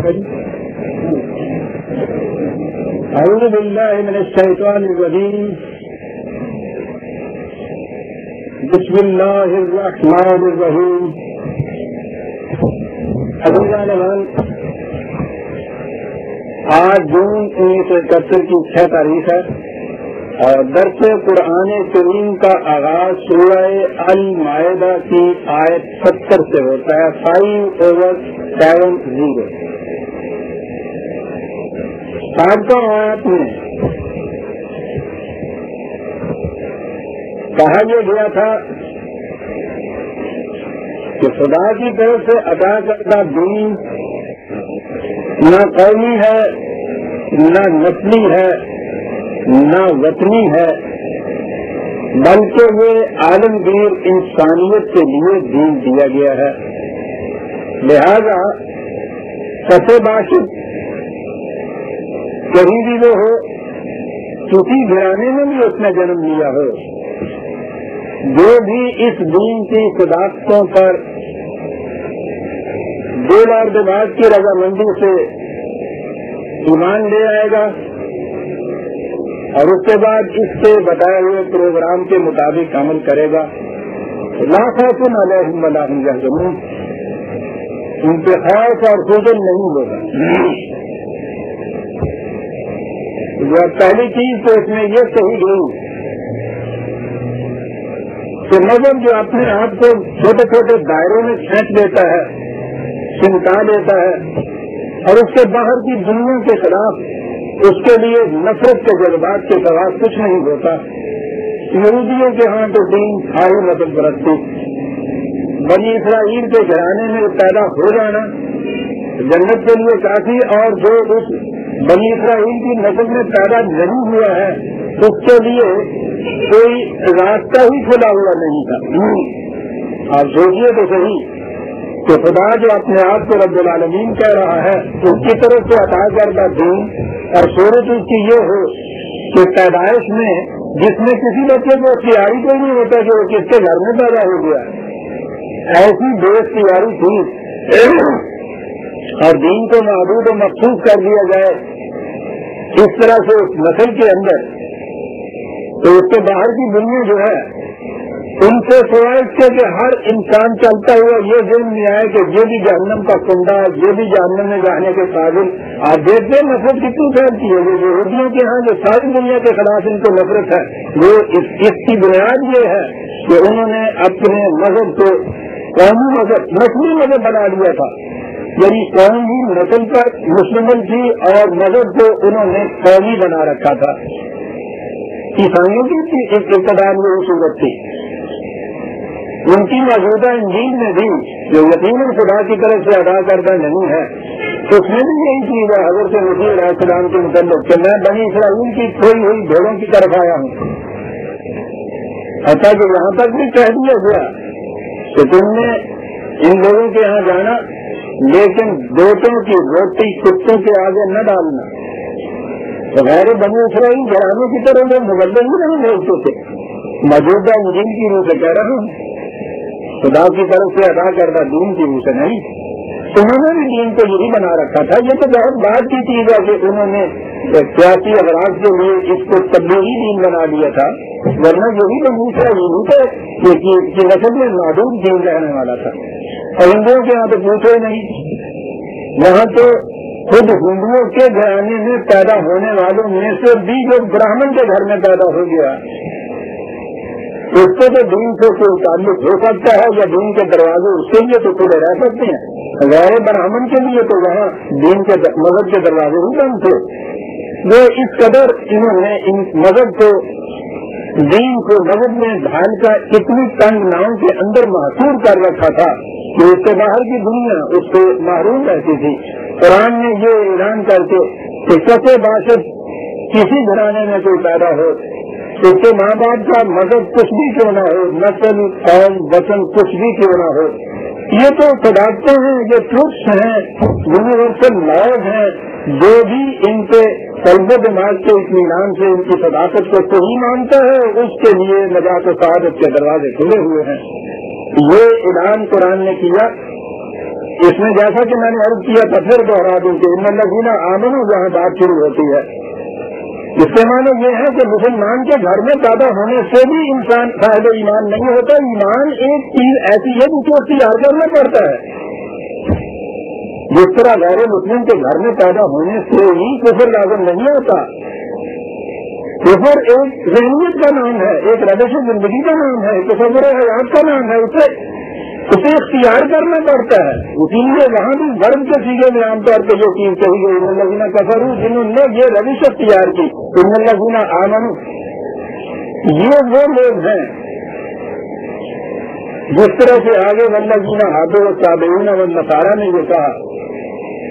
اعوذ باللہ من الشیطان الرجیم بسم اللہ الرحمن الرحیم. آج جون 1971 کی 6 تاریخ ہے اور درس قرآن کریم کا آغاز سورہ المائدہ کی آیت 70 سے ہوتا ہے. 5/70. سابقہ آیت میں کہا یہ گیا تھا کہ خدا کی طرف سے عطا کردہ دین نہ قومی ہے، نہ نسلی ہے، نہ وطنی ہے، بلکہ یہ عالمگیر انسانیت کے لیے دین دیا گیا ہے. لہذا سچے باشد کہیں بھی وہ ہو، کسی گھرانے میں بھی اس نے جنم لیا ہو، جو بھی اس دین کی صداقتوں پر دل اور دماغ کی رضامندی سے ایمان لے آئے گا اور اس کے بعد اس کے بتائے ہوئے پروگرام کے مطابق عمل کرے گا، لا خوف علیہم ولا هم یحزنون، ان پہ خوف اور حزن نہیں ہوگا. جو پہلی چیز تو اس میں یہ کہی گئی کہ مذہب جو اپنے آپ کو چھوٹے چھوٹے دائروں میں کھینچ لیتا ہے، سمٹا لیتا ہے اور اس کے باہر کی دنیا کے خلاف اس کے لیے نفرت کے جذبات کے سوا کچھ نہیں ہوتا. یہودیوں کے ہاں تو دین تھا ہی مذہب پرستی. بنی اسرائیل کے گھرانے میں پیدا ہو جانا جنت کے لیے کافی، اور جو اس بنی اسرائیل کی نسل میں پیدا نہیں ہوا ہے اس کے لیے کوئی راستہ ہی کھلا ہوا نہیں تھا. آپ سوچیے تو صحیح کہ خدا جو اپنے آپ کو رب العالمین کہہ رہا ہے اس کی طرف سے عطا کردہ دین، اور صورت اس کی یہ ہو کہ پیدائش میں جس میں کسی بچے کو اختیاری کوئی نہیں ہوتا کہ وہ کس کے گھر میں پیدا ہو گیا، ایسی بے اختیاری تھی اور دین کو معبود و مخصوص کر دیا جائے اس طرح سے اس نسل کے اندر، تو اس کے باہر کی دنیا جو ہے ان سے سوائے کے کہ ہر انسان چلتا ہوا یہ ذہن میں آئے کہ یہ بھی جہنم کا کنڈا ہے، یہ بھی جہنم میں جانے کے قابل. آپ دیکھتے ہیں نفرت کتنی پھیلتی ہے. یہ یہودیوں کے ہاں جو ساری دنیا کے خلاف ان کو نفرت ہے، وہ اس کی بنیاد یہ ہے کہ انہوں نے اپنے مذہب کو قومی مذہب، نسلی مذہب بنا لیا تھا. یعنی قوم ہی نسل پر مشتمل تھی اور مذہب کو انہوں نے قومی بنا رکھا تھا. عیسائیوں کی اقتدار میں وہ صورت تھی. ان کی موجودہ انجیل میں بھی جو یقیناً خدا کی طرف سے ادا کردہ نہیں ہے، اس میں بھی یہی چیز ہے حضرت مسیح علیہ السلام کے متعلق کہ میں بنی اسرائیل کی کھوئی ہوئی بھیڑوں کی طرف آیا ہوں. اچھا کہ یہاں تک بھی کہہ دیا گیا کہ تم نے ان لوگوں کے یہاں جانا لیکن دوتوں کی روٹی کتوں کے آگے نہ ڈالنا. غیر بنی اسرائیل گھرانے کی طرح وہ مبلغ ہی نہیں بھیجتے تھے. موجودہ انجیل کی روح سے کہہ رہا ہوں، خدا کی طرف سے ادا کردہ دین کی روح سے نہیں. انہوں نے بھی دین کو یہی بنا رکھا تھا. یہ تو بہت بات کی چیز ہے کہ انہوں نے سیاسی اغراض کے لیے اس کو تبلیغی دین بنا دیا تھا، ورنہ یہی بنی اسرائیل تھے کہ نسل میں معدوم دین رہنے والا تھا. اور ہندوؤں کے یہاں تو پوچھے نہیں، یہاں تو خود ہندوؤں کے گھرانے میں پیدا ہونے والوں میں سے بھی جو براہمن کے گھر میں پیدا ہو گیا اس کو تو دین سے کوئی تعلق ہو سکتا ہے یا دین کے دروازے اس کے لیے تو کھلے رہ سکتے ہیں. غیر براہمن کے لیے تو وہاں دین کے مذہب کے دروازے ہی بند تھے. وہ اس قدر انہوں نے ان مذہب کو، دین کو مذہب میں ڈھال کر اتنی تنگ ناؤں کے اندر محصور کر رکھا تھا کہ اس کے باہر کی دنیا اس سے محروم رہتی تھی. قرآن نے یہ اعلان کر کے کہ سچے باشد کسی گھرانے میں کوئی پیدا ہو، اس کے ماں باپ کا مذہب کچھ بھی کیوں نہ ہو، نسل قوم وطن کچھ بھی کیوں نہ ہو، یہ تو صداقتیں ہیں، یہ ٹروٹس ہیں، یونیورسل لاز ہیں. جو بھی ان کے قلب و دماغ کے اطمینان سے ان کی صداقت کو صحیح مانتا ہے اس کے لیے نجات و سعادت کے دروازے کھلے ہوئے ہیں. یہ اعلان قرآن نے کیا اس میں جیسا کہ میں نے عرض کیا تھا پھر دوہرا دوں کہ ان الذین آمنوا جہاں بات شروع ہوتی ہے، اس کے معنی یہ ہے کہ مسلمان کے گھر میں پیدا ہونے سے بھی انسان صاحب ایمان نہیں ہوتا. ایمان ایک چیز ایسی ہے جس کو اختیار کرنا پڑتا ہے. جس طرح غیر مسلم کے گھر میں پیدا ہونے سے ہی کفر لازم نہیں ہوتا. کفر ایک ذہنیت کا نام ہے، ایک روش زندگی کا نام ہے، ایک تصور حیات کا نام ہے. اسے اختیار کرنا پڑتا ہے. اسی لیے وہاں بھی ورم کے سیگے میں عام طور پہ یہ چیز کہی گئی ان الذین کفروا، جنہوں نے یہ روش اختیار کی. ان الذین آمنوا یہ وہ لوگ ہیں جس طرح سے آگے والذین ہادوا والتابعون والنصارى نے یہ کہا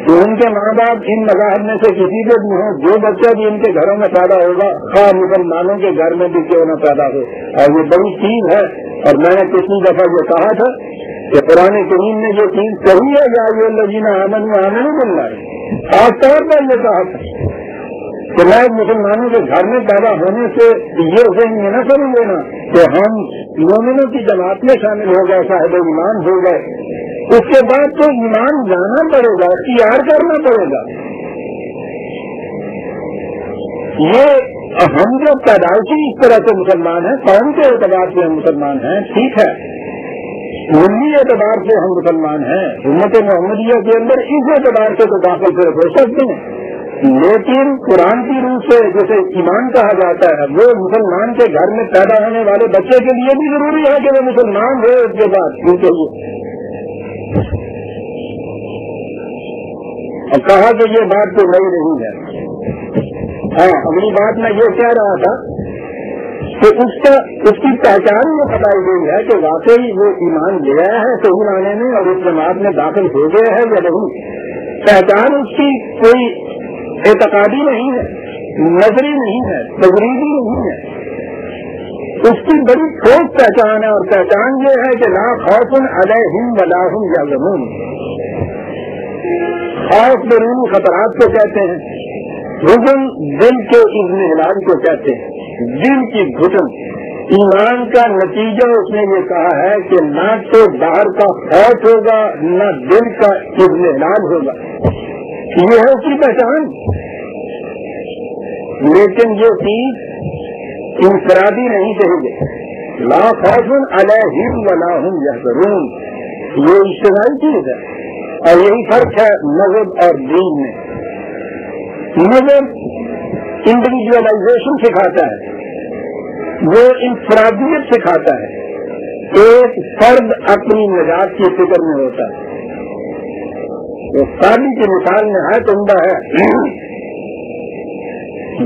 کہ ان کے ماں باپ ان مذاہب میں سے کسی کے بھی ہوں، جو بچہ بھی ان کے گھروں میں پیدا ہوگا خواہ مسلمانوں کے گھر میں بھی کیوں نہ پیدا ہو. اور یہ بڑی چیز ہے. اور میں نے پچھلی دفعہ یہ کہا تھا کہ قرآن کریم نے یہ چیز کہی ہے یا ایھا الذین آمنوا آمنوا باللہ، خاص طور پر یہ کہا تھا کہ میں مسلمانوں کے گھر میں پیدا ہونے سے یہ ذہن میں نہ سمجھ لینا کہ ہم مومنوں کی جماعت میں شامل ہو گئے، صاحب ایمان ہو گئے. اس کے بعد تو ایمان جانا پڑے گا، اختیار کرنا پڑے گا. یہ ہم جو پیدائشی اس طرح سے مسلمان ہیں، قوم کے اعتبار سے ہم مسلمان ہیں، ٹھیک ہے. ملی اعتبار سے ہم مسلمان ہیں، امت محمدیہ کے اندر اس اعتبار سے تو داخل صرف ہو سکتے ہیں. لیکن قرآن کی روح سے جسے ایمان کہا جاتا ہے وہ مسلمان کے گھر میں پیدا ہونے والے بچے کے لیے بھی ضروری ہے کہ وہ مسلمان ہو. اس کے بعد کیونکہ اور کہا کہ یہ بات تو نئی نہیں ہے. ہاں، اگلی بات میں یہ کہہ رہا تھا کہ اس کی پہچان یہ بتائی گئی ہے کہ واقعی وہ ایمان لے آیا ہے صحیح معنی میں اور اس جماعت میں داخل ہو گیا ہے یا نہیں. پہچان اس کی کوئی اعتقادی نہیں ہے، نظری نہیں ہے، تجریدی نہیں ہے. اس کی بڑی ٹھوس پہچان ہے اور پہچان یہ ہے کہ لا خوف علیہم ولا هم یحزنون. خوف بیرونی خطرات کو کہتے ہیں، حزن دل کے اضمحلال کو کہتے ہیں، دل کی گھٹن. ایمان کا نتیجہ اس نے یہ کہا ہے کہ نہ تو باہر کا خوف ہوگا نہ دل کا اضمحلال ہوگا. یہ ہے اس کی پہچان. لیکن یہ چیز انفرادی نہیں کہی گئی. لا خوف علیہم ولا هم یحزنون یہ اجتماعی چیز ہے. اور یہی فرق ہے مذہب اور دین میں. مذہب انڈیویجولائزیشن سکھاتا ہے، وہ انفرادیت سکھاتا ہے. ایک فرد اپنی نجات کی فکر میں ہوتا ہے. وہ شادی کی مثال نہایت عمدہ ہے.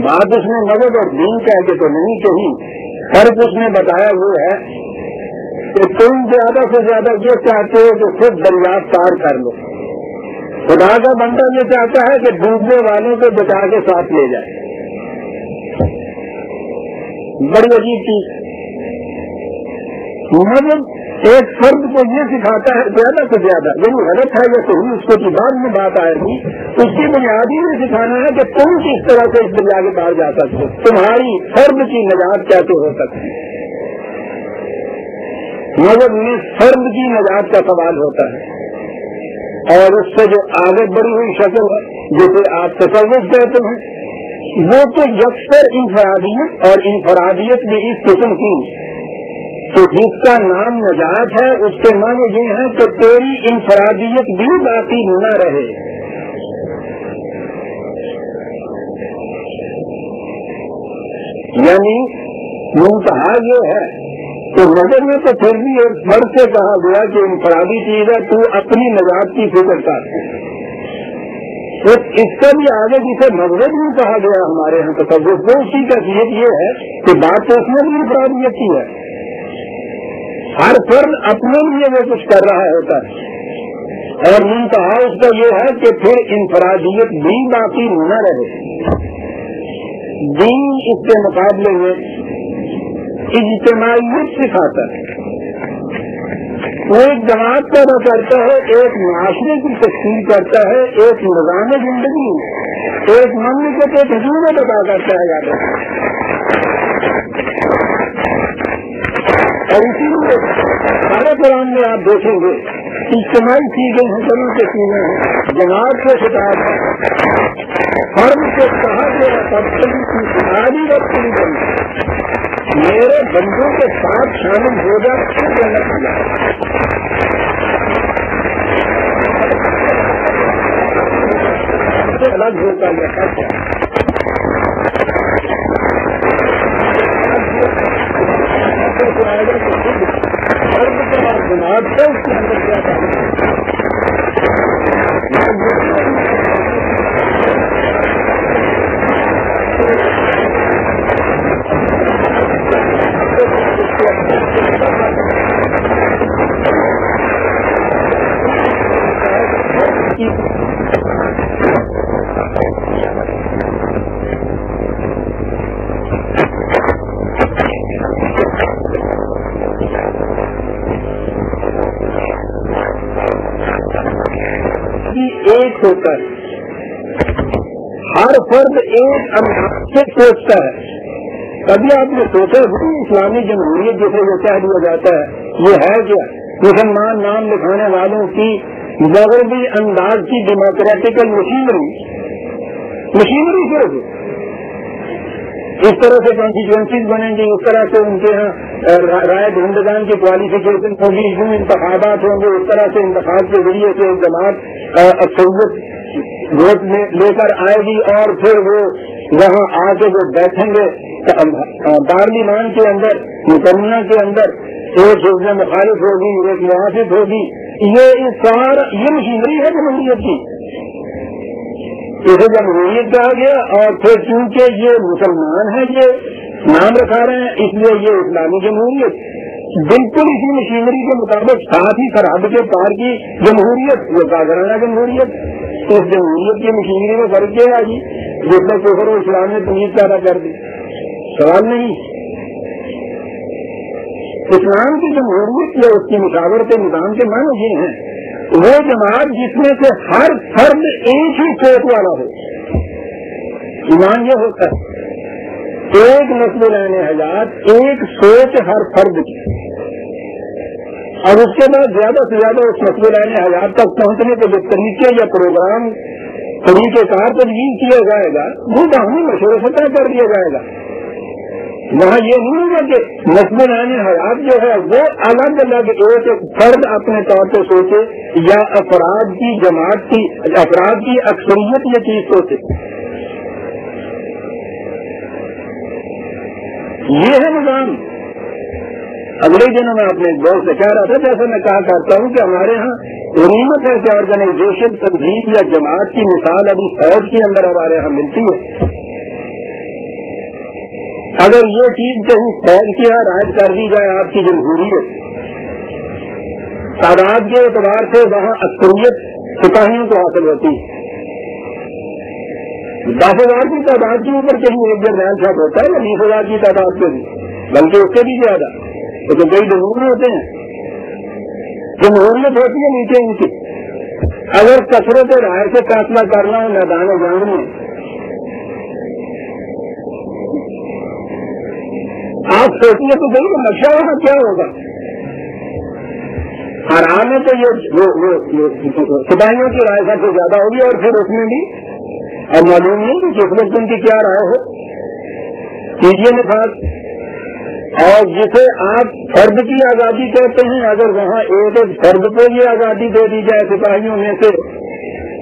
بات اس نے مذہب اور دین کہہ کے تو نہیں کہی. فرق اس نے بتایا وہ ہے کہ تم زیادہ سے زیادہ یہ چاہتے ہو کہ خود دریافت پار کر لو. خدا کا بندہ یہ چاہتا ہے کہ ڈوبنے والوں کو بچا کے ساتھ لے جائے. بڑی عجیب چیز. مذہب ایک فرد کو یہ سکھاتا ہے زیادہ سے زیادہ، یعنی غلط ہے یا صحیح اس کو بعد میں بات آئے گی. اس کی بنیادی یہ سکھانا ہے کہ تم کس طرح سے اس دریا کے پار جا سکتے ہو، تمہاری فرد کی نجات کیسے ہو سکتی ہے. مذہب میں فرد کی نجات کا سوال ہوتا ہے اور اس سے جو آگے بڑھی ہوئی شکل ہے جسے آپ تصوف کہتے ہیں وہ تو یکسر انفرادیت اور انفرادیت بھی اس قسم کی تو جس کا نام نجات ہے اس کے معنی یہ ہے کہ تیری انفرادیت بھی باقی نہ رہے. یعنی منتہا یہ ہے کہ نظر میں تو پھر بھی ایک فرد سے کہا گیا کہ انفرادی چیز ہے تو اپنی نجات کی فکر کر. اس کا بھی آگے جسے مذہب نہیں کہا گیا ہمارے یہاں تصوف وہ اسی کا یہ ہے کہ بات تو اس میں بھی انفرادیت کی ہے. ہر فرد اپنے لیے وہ کچھ کر رہا ہوتا ہے اور منتہا اس کا یہ ہے کہ پھر انفرادیت بھی باقی نہ رہے. دین اس کے مقابلے میں اجتماعیت سکھاتا ہے. وہ ایک جماعت پیدا کرتا ہے، ایک معاشرے کی تشکیل کرتا ہے، ایک نظام زندگی، ایک مملکت کے حضور بتا کرتا ہے یاد رکھیں. اور اسی لیے سارے قرآن میں آپ دیکھیں گے اجتماعی کی گئی ہیں، جمع سے کی گئی ہیں، جماعت سے خطاب ہے، فرد سے کہا گیا تبدیلی کی بنیادی وقت نہیں بنی، میرے بندوں کے ساتھ شامل ہو جا الگ ہوتا ہے جماعت سے اس کے اندر کیا ایک ہوتا ہے، ہر فرد ایک انداز سے سوچتا ہے. کبھی آپ نے سوچا اسلامی جمہوریت جسے وہ کہہ دیا جاتا ہے یہ ہے کیا؟ مسلمان نام لکھانے والوں کی مغربی انداز کی ڈیموکریٹیکل مشینری صرف اس طرح سے کانسٹیچوئنسیز بنیں گی، اس طرح سے ان کے یہاں رائے دہندگان کی کوالیفیکیشن ہوگی، یوں انتخابات ہوں گے، اس طرح سے انتخاب کے ذریعے سے جماعت اکثریت ووٹ لے کر آئے گی اور پھر وہ وہاں آ کے وہ بیٹھیں گے پارلیمان کے اندر، مکملہ کے اندر ایک حزب مخالف ہوگی، ایک موافق ہوگی. یہ مشینری ہے جمہوریت کی، اسے جمہوریت کہا گیا. اور پھر چونکہ یہ مسلمان ہیں یہ نام رکھا رہے ہیں اس لیے یہ اسلامی جمہوریت، بالکل اسی مشینری کے مطابق ساتھ ہی سرحد کے پار کی جمہوریت، یہ کاغرانہ جمہوریت. اس جمہوریت کی مشینری میں فرق کیا ہے جی جس میں کفر و اسلام نے تمیز پیدا کر دی؟ سوال نہیں. اسلام کی جمہوریت یا اس کی مشاورت نظام کے معنی یہ ہیں وہ جماعت جس میں سے ہر فرد ایک ہی سوچ والا ہو. ایمان یہ ہوتا ہے ایک نسل عین حیات، ایک سوچ ہر فرد کی، اور اس کے بعد زیادہ سے زیادہ اس نسل عین حیات تک پہنچنے کے جو طریقے یا پروگرام طریقہ کار تجویز کیا جائے گا وہ باہمی مشورے سے طے کر دیا جائے گا. وہاں یہ نہیں ہوگا کہ نسل عین حیات جو ہے وہ الگ الگ ایک فرد اپنے طور پہ سوچے یا افراد کی جماعت کی افراد کی اکثریت یہ چیز سوچے. یہ ہے نظام. اگلے دنوں میں اپنے دوست سے کہہ رہا تھا جیسے میں کہا کرتا ہوں کہ ہمارے ہاں غنیمت ہے کہ آرگنائزیشن تنظیم یا جماعت کی مثال ابھی فوج کے اندر ہمارے یہاں ملتی ہے. اگر یہ چیز کہیں فوج کی رائج کر دی جائے آپ کی جمہوریت، تعداد کے اعتبار سے وہاں اکثریت سپاہیوں کو حاصل ہوتی ہے. 10,000 کی تعداد کے اوپر کہیں ایک جرنیل صاحب ہوتا ہے یا 20,000 کی تعداد کے بھی، بلکہ اس سے بھی زیادہ. لیکن کئی جمہور ہوتے ہیں، جمہوریت ہوتی ہے نیچے ان کی. اگر کثرت رائے سے فیصلہ کرنا ہے میدان جنگ میں، آپ سوچیے تو صحیح کہ نقشہ وہاں کیا ہوگا. حرام ہے تو یہ سپاہیوں کی رائے سب سے زیادہ ہوگی، اور پھر اس میں بھی اب معلوم نہیں کہ کس وقت ان کی کیا رائے ہو. کیجیے نفاذ. اور جسے آپ فرد کی آزادی کہتے ہیں، اگر وہاں ایک فرد کو یہ آزادی دے دی جائے سپاہیوں میں سے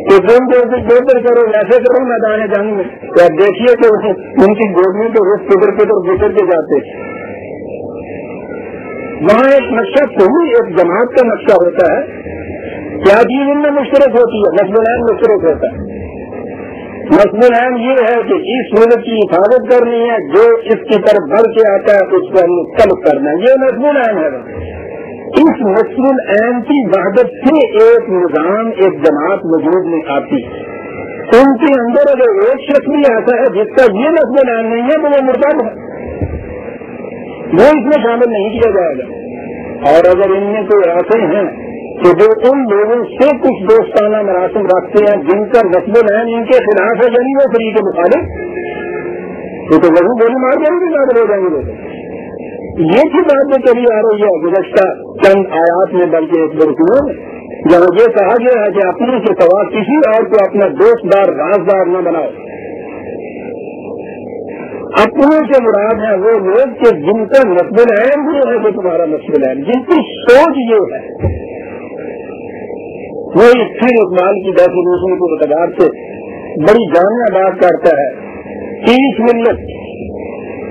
کہ تم بہتر کرو ویسے کرو میدان جنگ میں، تو آپ دیکھیے کہ ان کی گولیوں کے رخ کدھر گزر کے جاتے. وہاں ایک نقشہ پوری ایک جماعت کا نقشہ ہوتا ہے. کیا چیز ان میں مشترک ہوتی ہے؟ نسل العین مشترک ہوتا ہے. نسل العین یہ ہے کہ اس ملک کی حفاظت کرنی ہے، جو اس کی طرف بڑھ کے آتا ہے اس کو ہم نے طلب کرنا ہے. یہ نسل العین ہے. اس نسل العین کی وحدت سے ایک نظام ایک جماعت وجود میں آتی. ان کے اندر اگر ایک شخص بھی ایسا ہے جس کا یہ نسل العین نہیں ہے تو وہ مرتد ہے، وہ اس میں شامل نہیں کیا جائے گا. اور اگر ان میں کوئی ایسے ہیں کہ جو ان لوگوں سے کچھ دوستانہ مراسم رکھتے ہیں جن کا نسل العین ان کے خلاف ہے، یعنی وہ فریق کے مخالف، تو وہی گولی مار جائیں گے، قابل ہو جائیں گے لوگ. یہ کی بات جو چلی آ رہی ہے گزشتہ چند آیات میں، بلکہ ایک برسوں میں، جہاں یہ کہا گیا ہے کہ اپنے سے سوا کسی اور کو اپنا دوست دار رازدار نہ بناؤ. اپنے سے مراد ہے وہ لوگ کہ جن کا نصب العین وہ ہے، جو تمہارا نصب العین، جن کی سوچ یہ ہے. وہی پھر اقبال کی ڈیفینیشن کے اعتبار سے بڑی جامع بات کرتا ہے. 30 ملت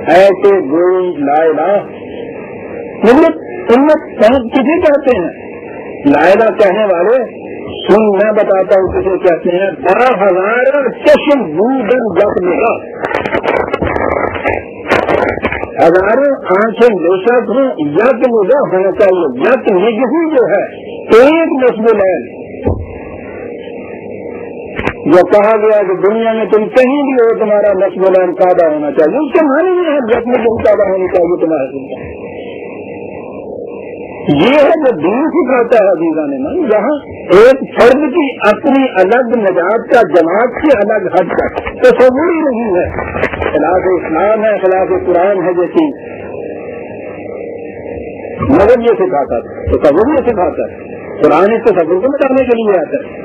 ہے کہ گوئی لا الہ. ملت کسے کہتے ہیں؟ لا الہ کہنے والے. سن میں بتاتا ہوں کسے کہتے ہیں. 10,000 چشم بودن جب ملا، ہزاروں آنکھیں بے شک ہوں، یک نگاہ ہونا چاہیے. یک نگہی جو ہے ایک نصب العین. جو کہا گیا کہ دنیا میں تم کہیں بھی ہو تمہارا نصب العین پیدا ہونا چاہیے، اس کے معنی نہیں ہے یک نگہی پیدا ہونی چاہیے تمہارے دل. یہ ہے جو دین سکھاتا ہے عزیزان من. جہاں ایک فرد کی اپنی الگ نجات کا جماعت سے الگ حد تک تصور ہی نہیں ہے. خلاف اسلام ہے، خلاف قرآن ہے. جیسی مذہب یہ سکھاتا ہے، تصور یہ سکھاتا ہے. قرآن اس تصور کو مٹانے کے لیے آتا ہے.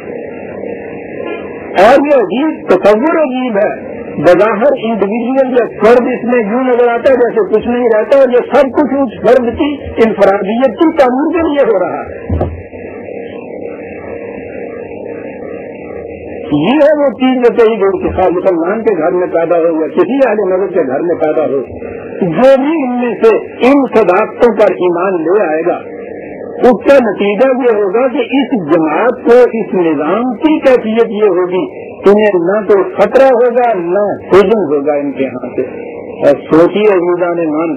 اور یہ عجیب تصور عجیب ہے. بظاہر انڈیویجل یا فرد اس میں یوں نظر آتا ہے جیسے کچھ نہیں رہتا، اور یہ سب کچھ اس فرد کی انفرادیت کی تعمیر کے لیے ہو رہا ہے. یہ ہے وہ چیز جو کئی لوگ کے ساتھ مسلمان کے گھر میں پیدا ہو یا کسی اہل مذہب کے گھر میں پیدا ہو، جو بھی ان میں سے ان صداقتوں پر ایمان لے آئے گا، اس کا نتیجہ یہ ہوگا کہ اس جماعت کو، اس نظام کی کیفیت یہ ہوگی انہیں نہ تو خطرہ ہوگا نہ حجم ہوگا ان کے ہاں سے. اور سوچیے عزیزان من،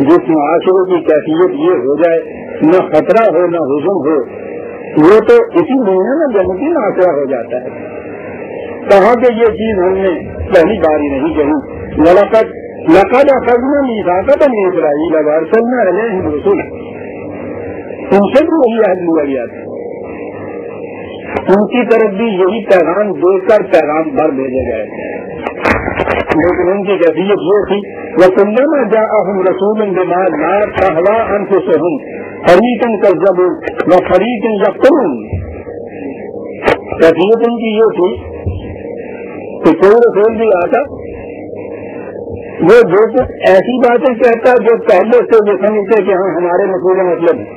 جس معاشرے کی کیفیت یہ ہو جائے، نہ خطرہ ہو نہ حجم ہو، وہ تو اسی دنیا میں جنتی معاشرہ ہو جاتا ہے. کہاں کہ یہ چیز ہم نے پہلی بار ہی نہیں کہی. لقد اخذنا میثاق بنی اسرائیل وارسلنا الیہم رسولا. ان سے بھی وہی عہد لیا گیا تھا. ان کی طرف بھی یہی پیغام دے کر پیغام بھر بھیجے گئے تھے، لیکن ان کی کیفیت یہ تھی وَكُلَّمَا جَاءَهُمْ رَسُولٌ بِمَا لَا تَهْوَىٰ أَنفُسُهُمْ فَرِيقًا كَذَّبُوا وَفَرِيقًا يَقْتُلُونَ. کیفیت ان کی یہ تھی کہ کوئی رسول بھی آتا، وہ جو کچھ ایسی باتیں کہتا جو پہلے سے یہ سمجھتے کہ ہاں ہمارے مسئلے مطلب ہے.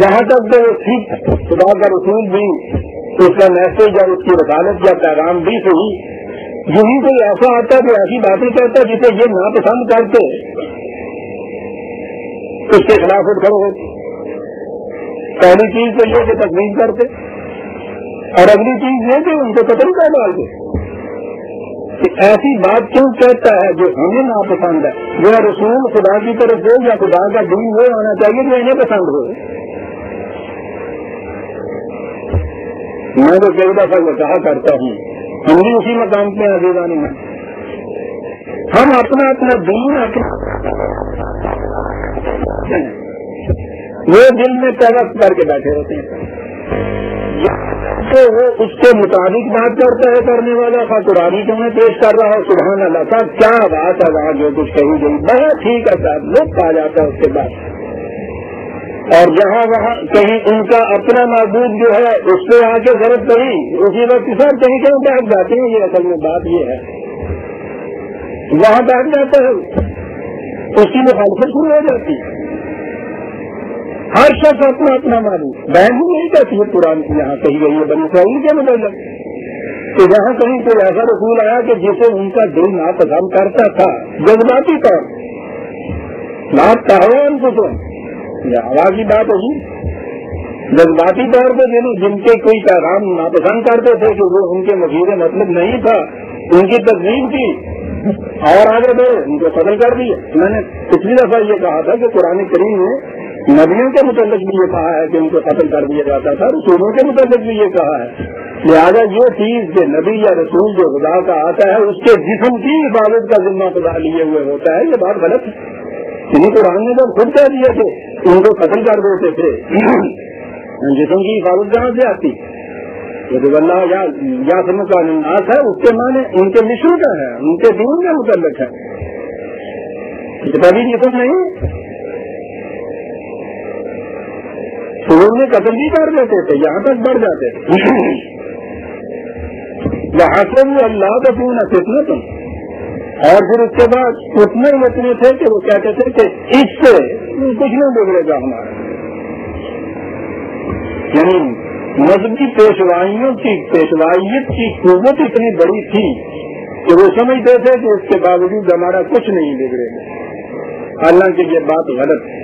یہاں تک کہ وہ ٹھیک خدا کا رسول بھی، اس کا میسج اور اس کی وکالت یا پیغام بھی صحیح، یہی کوئی ایسا آتا جو ایسی باتیں کہتا جسے یہ ناپسند کرتے اس کے خلاف اٹھ کھڑے ہوتے. پہلی چیز تو یہ کہ تکلیف کرتے، اور اگلی چیز یہ کہ ان کو قتل کر ڈالتے. ایسی بات کیوں کہتا ہے جو ہمیں ناپسند ہے؟ وہ رسول خدا کی طرف ہو یا خدا کا دین وہ ہونا چاہیے جو انہیں پسند ہو. میں تو کئی دفعہ یہ کہا کرتا ہوں، ہم بھی اسی مقام پہ عزیزان میں ہم اپنا دین وہ دل میں پیوست کر کے بیٹھے ہوتے ہیں. تو وہ اس کے مطابق بات کرتا ہے کرنے والا، خواہ قرآن کیوں میں پیش کر رہا ہو. سبحان اللہ صاحب کیا بات ہے وہاں جو کچھ کہی گئی، بہت ٹھیک ہے صاحب، لطف آ جاتا ہے اس کے بعد. اور جہاں وہاں کہیں ان کا اپنا معبود جو ہے اس پہ آ کے ضرورت پڑی، اسی وقت سر کہیں کہیں بیٹھ جاتے ہیں. یہ اصل میں بات یہ ہے، وہاں بیٹھ جاتا ہے، اس کی مخالفت شروع ہو جاتی ہے. ہر شخص اپنا اپنا معلوم بہن بھی نہیں کہتی ہے. قرآن یہاں کہی گئی ہے بنی اسرائیل کے مطلب کہ جہاں کہیں کوئی ایسا رسول آیا کہ جسے ان کا دل ناپسند کرتا تھا جذباتی طور بات کہو ان کو، تو ہوا کی بات ہوگی. جذباتی طور پہ جن کے کوئی پیغام ناپسند کرتے تھے کہ وہ ان کے مفید مطلب نہیں تھا، ان کی تقسیم کی اور آگے بڑھے ان کو قتل کر دیا. میں نے پچھلی دفعہ یہ کہا تھا کہ قرآن کریم نے نبیوں کے متعلق بھی یہ کہا ہے کہ ان کو قتل کر دیا جاتا تھا، رسولوں کے متعلق بھی یہ کہا ہے. لہٰذا یہ چیز کہ نبی یا رسول جو خدا کا آتا ہے اس کے جسم کی حفاظت کا ذمہ خدا لیے ہوئے ہوتا ہے، یہ بات غلط ہے. یعنی قرآن نے جب خود کہہ دیے تھے ان کو قتل کر دیتے تھے، جسم کی حفاظت کہاں سے آتی؟ یہ اللہ یا سم کا ناس ہے، اس کے معنی ان کے مشن کا ہے، ان کے دین کے متعلق ہے. کبھی جسم نہیں. تو انہوں نے قتل بھی کر دیتے تھے، یہاں تک بڑھ جاتے تھے. وَحَسَبُوا أَلَّا تَكُونَ فِتْنَةٌ، اور پھر اس کے بعد اتنے تھے کہ وہ کہتے تھے کہ اس سے کچھ نہیں بگڑے گا ہمارا. یعنی مذہبی پیشوائیت کی قوت اتنی بڑی تھی کہ وہ سمجھتے تھے کہ اس کے باوجود ہمارا کچھ نہیں بگڑے گا. حالانکہ یہ بات غلط ہے.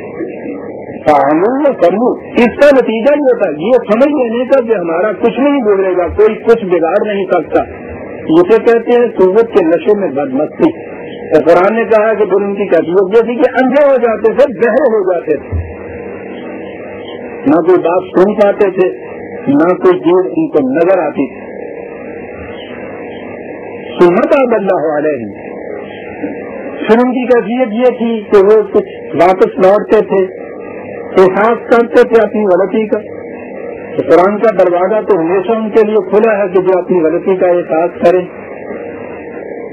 اس کا نتیجہ یہ ہوتا ہے یہ سمجھ لینے کا کہ ہمارا کچھ نہیں بگڑے گا، کوئی کچھ بگاڑ نہیں سکتا. اسے کہتے ہیں قوت کے نشے میں بدمستی. اور قرآن نے کہا کہ پھر ان کی کیفیت یہ تھی کہ اندھے ہو جاتے تھے، بہرے ہو جاتے تھے، نہ کوئی بات سن پاتے تھے، نہ کوئی چیز ان کو نظر آتی تھی. سنت اللہ علیہ. پھر ان کی کیفیت یہ تھی کہ وہ کچھ واپس لوٹتے تھے، احساس کرتے تھے اپنی غلطی کا. تو قرآن کا دروازہ تو ہمیشہ ان کے لیے کھلا ہے کہ جو اپنی غلطی کا احساس کریں.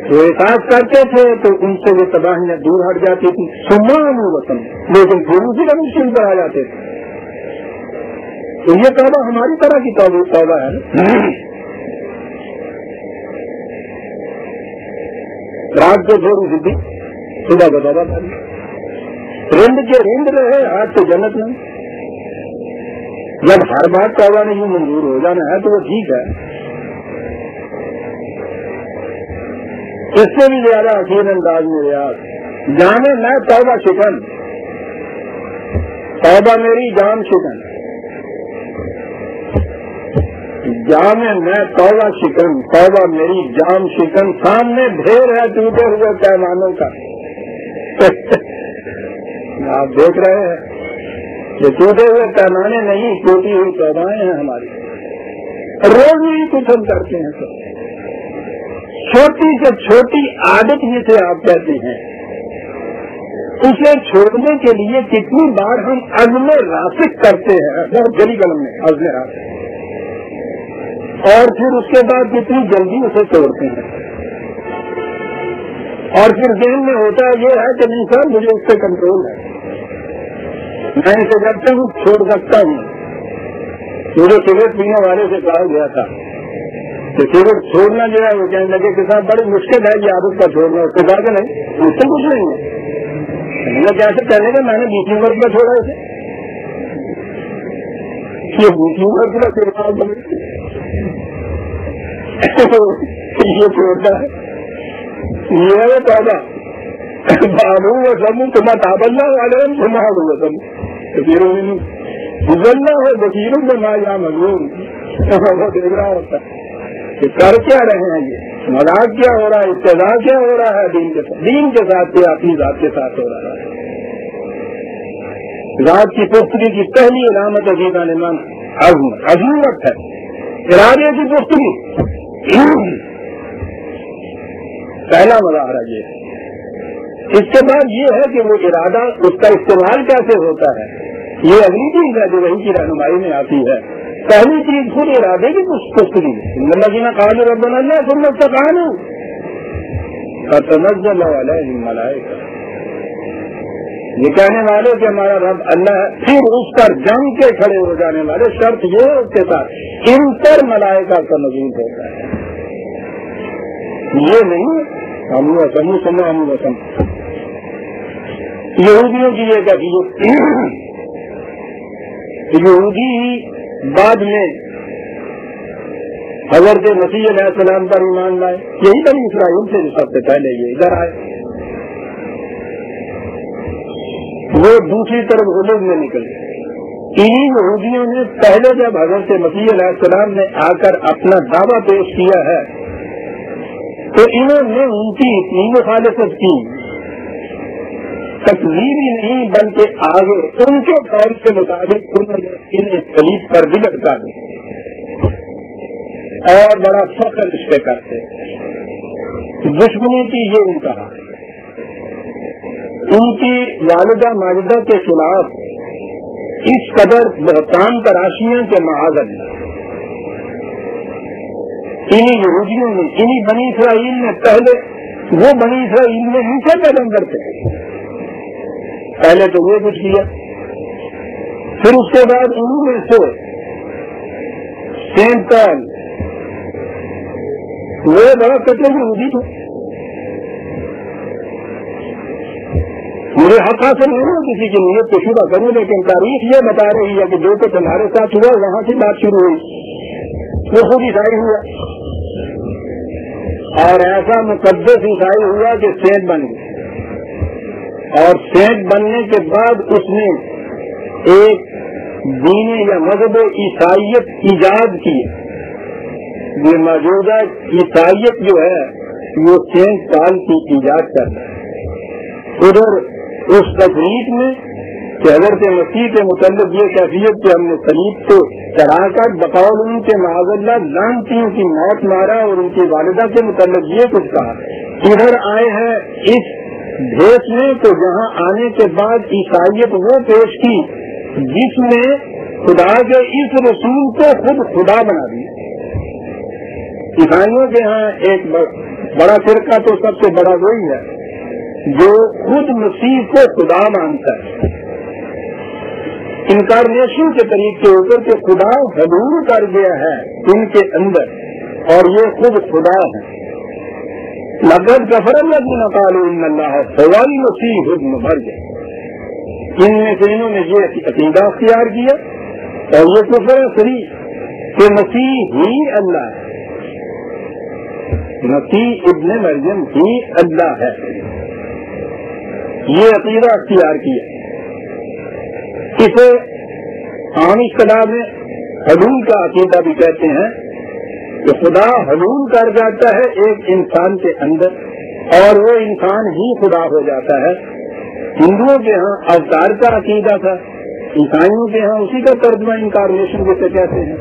وہ احساس کرتے تھے تو ان سے وہ تباہیاں دور ہٹ جاتی تھی. سمان وطن، لیکن پھر اسی کا مشکل پر آ جاتے تھے. تو یہ توبہ ہماری طرح کی توبہ ہے. رات کو تھوڑی سدھی، صبح کو توبہ کر رند کے رند رہے، آج تو جنت نہیں. جب ہر بات توبہ نہیں منظور ہو جانا ہے تو وہ ٹھیک ہے. اس سے بھی زیادہ حسین انداز میں ریاض جانے میں توبہ شکن، توبہ میری جان شکن، جانے میں توبہ شکن، توبہ میری جان شکن. سامنے ڈھیر ہے ٹوٹے ہوئے پیمانوں کا. آپ دیکھ رہے ہیں یہ ٹوٹے ہوئے پیمانے نہیں، ٹوٹی ہوئی توبائیں ہیں ہماری. روز ہی کچھ ہم کرتے ہیں. تو چھوٹی سے چھوٹی عادت جسے آپ کہتے ہیں، اسے چھوڑنے کے لیے کتنی بار ہم عزم راسخ کرتے ہیں، بہت جلی قلم میں عزم راسخ، اور پھر اس کے بعد کتنی جلدی اسے توڑتے ہیں. اور پھر ذہن میں ہوتا ہے یہ ہے کہ نہیں سر مجھے اس سے کنٹرول ہے، میں اسے کرتا ہوں، چھوڑ سکتا ہوں. مجھے سگریٹ پینے والے سے کہا گیا تھا کہ سگریٹ چھوڑنا جو ہے وہ کہنے لگے کہ صاحب بڑی مشکل ہے یہ عادت کا چھوڑنا. اس سے کہا کہ نہیں اس سے کچھ نہیں ہے. میں کیسے کہنے کا میں نے 20 عمر کا چھوڑا اسے، یہ 20 عمر کا یہ چھوڑتا ہے. یہ ہے توبہ. بابو وسم تمہیں تابلہ والے تمہا وسم گزرنا ہو بصیروں میں ماں یا مضمون. وہ دیکھ رہا ہوتا ہے کہ کر کیا رہے ہیں، یہ مذاق کیا ہو رہا ہے، ابتدا کیا ہو رہا ہے، دین کے ساتھ کیا اپنی ذات کے ساتھ ہو رہا ہے. ذات کی پختگی کی پہلی علامت عقیدہ نمان عظمت ہے، ارادے کی پختگی. پہلا مظاہرہ یہ ہے. اس کے بعد یہ ہے کہ وہ ارادہ اس کا استعمال کیسے ہوتا ہے، یہ اگلی چیز ہے جو وہی کی رہنمائی میں آتی ہے. پہلی چیز خود ارادے کی پختگی. الذین قالوا ربنا اللہ ثم استقاموا فتنزل علیہم الملائکہ. یہ کہنے والے کہ ہمارا رب اللہ ہے، پھر اس پر جم کے کھڑے ہو جانے والے. شرط یہ ہے اس کے ساتھ ان پر ملائکہ کا نزول ہوتا ہے. یہ نہیں ہم وسم سما ہم وسم. یہودیوں کی یہ کیفیت، یہودی بعد میں حضرت مسیح علیہ السلام پر ایمان لائے. یہی بنی اسرائیل سے سب سے پہلے یہ ادھر آئے. وہ دوسری طرف غلوب میں نکلے. انہیں یہودیوں نے پہلے جب حضرت مسیح علیہ السلام نے آ کر اپنا دعویٰ پیش کیا ہے تو انہوں نے ان کی اتنی مخالفت کی، تکذیب ہی نہیں بلکہ آگے ان کے قول کے مطابق انہوں نے انہیں صلیب پر بھی لٹکا دیا اور بڑا فخر اس پہ کرتے. دشمنی کی یہ انتہا. ان کی والدہ ماجدہ کے خلاف اس قدر بہتان تراشیاں کے معاذ انہیں یہودیوں نے، انہیں بنی اسرائیل نے، پہلے وہ بنی اسرائیل میں نیچے پیغمبر تھے، پہلے تو وہ کچھ کیا، پھر اس کے بعد انہوں میں سے سینٹ پال وہ بڑا کٹے یہودی تھا. مجھے حق حاصل نہیں ہے کسی کی نیت کو شبہ کروں، لیکن تاریخ یہ بتا رہی ہے کہ جو کچھ ہمارے ساتھ ہوا وہاں سے بات شروع ہوئی. وہ خود عیسائی ہوا اور ایسا مقدس عیسائی ہوا کہ سینٹ بن گیا، اور سینٹ بننے کے بعد اس نے ایک دین یا مذہب عیسائیت ایجاد کی. یہ موجودہ عیسائیت جو ہے وہ سینٹ پال کی ایجاد کرتا ہے. ادھر اس تقریب میں کہ حضرت مسیح کے متعلق یہ کیفیت کہ ہم نے صلیب کو چڑھا کر بقول ان کے معاذ اللہ لعنتیوں کی موت مارا اور ان کی والدہ کے متعلق یہ کچھ کہا. ادھر آئے ہیں اس بھیس میں تو جہاں آنے کے بعد عیسائیت وہ پیش کی جس میں خدا کے اس رسول کو خود خدا بنا دیا. عیسائیوں کے ہاں ایک بڑا فرقہ تو سب سے بڑا وہی ہے جو خود مسیح کو خدا مانتا ہے، انکارنیشن کے طریقے کے اوپر کہ خدا حضور کر گیا ہے ان کے اندر اور یہ خود خدا ہے. لقد کفر الذین قالوا ان اللہ هو المسیح ابن مریم. ان میں سے انہوں نے یہ عقیدہ اختیار کیا اور یہ کفر صریح کہ مسیح ہی اللہ ہے، مسیح ابن مریم ہی اللہ ہے. یہ عقیدہ اختیار کیا. اسے عام اصطلاح میں حلول کا عقیدہ بھی کہتے ہیں کہ خدا حلول کر جاتا ہے ایک انسان کے اندر اور وہ انسان ہی خدا ہو جاتا ہے. ہندوؤں کے ہاں اوتار کا عقیدہ تھا، عیسائیوں کے ہاں اسی کا ترجمہ انکارنیشن جسے کہتے ہیں.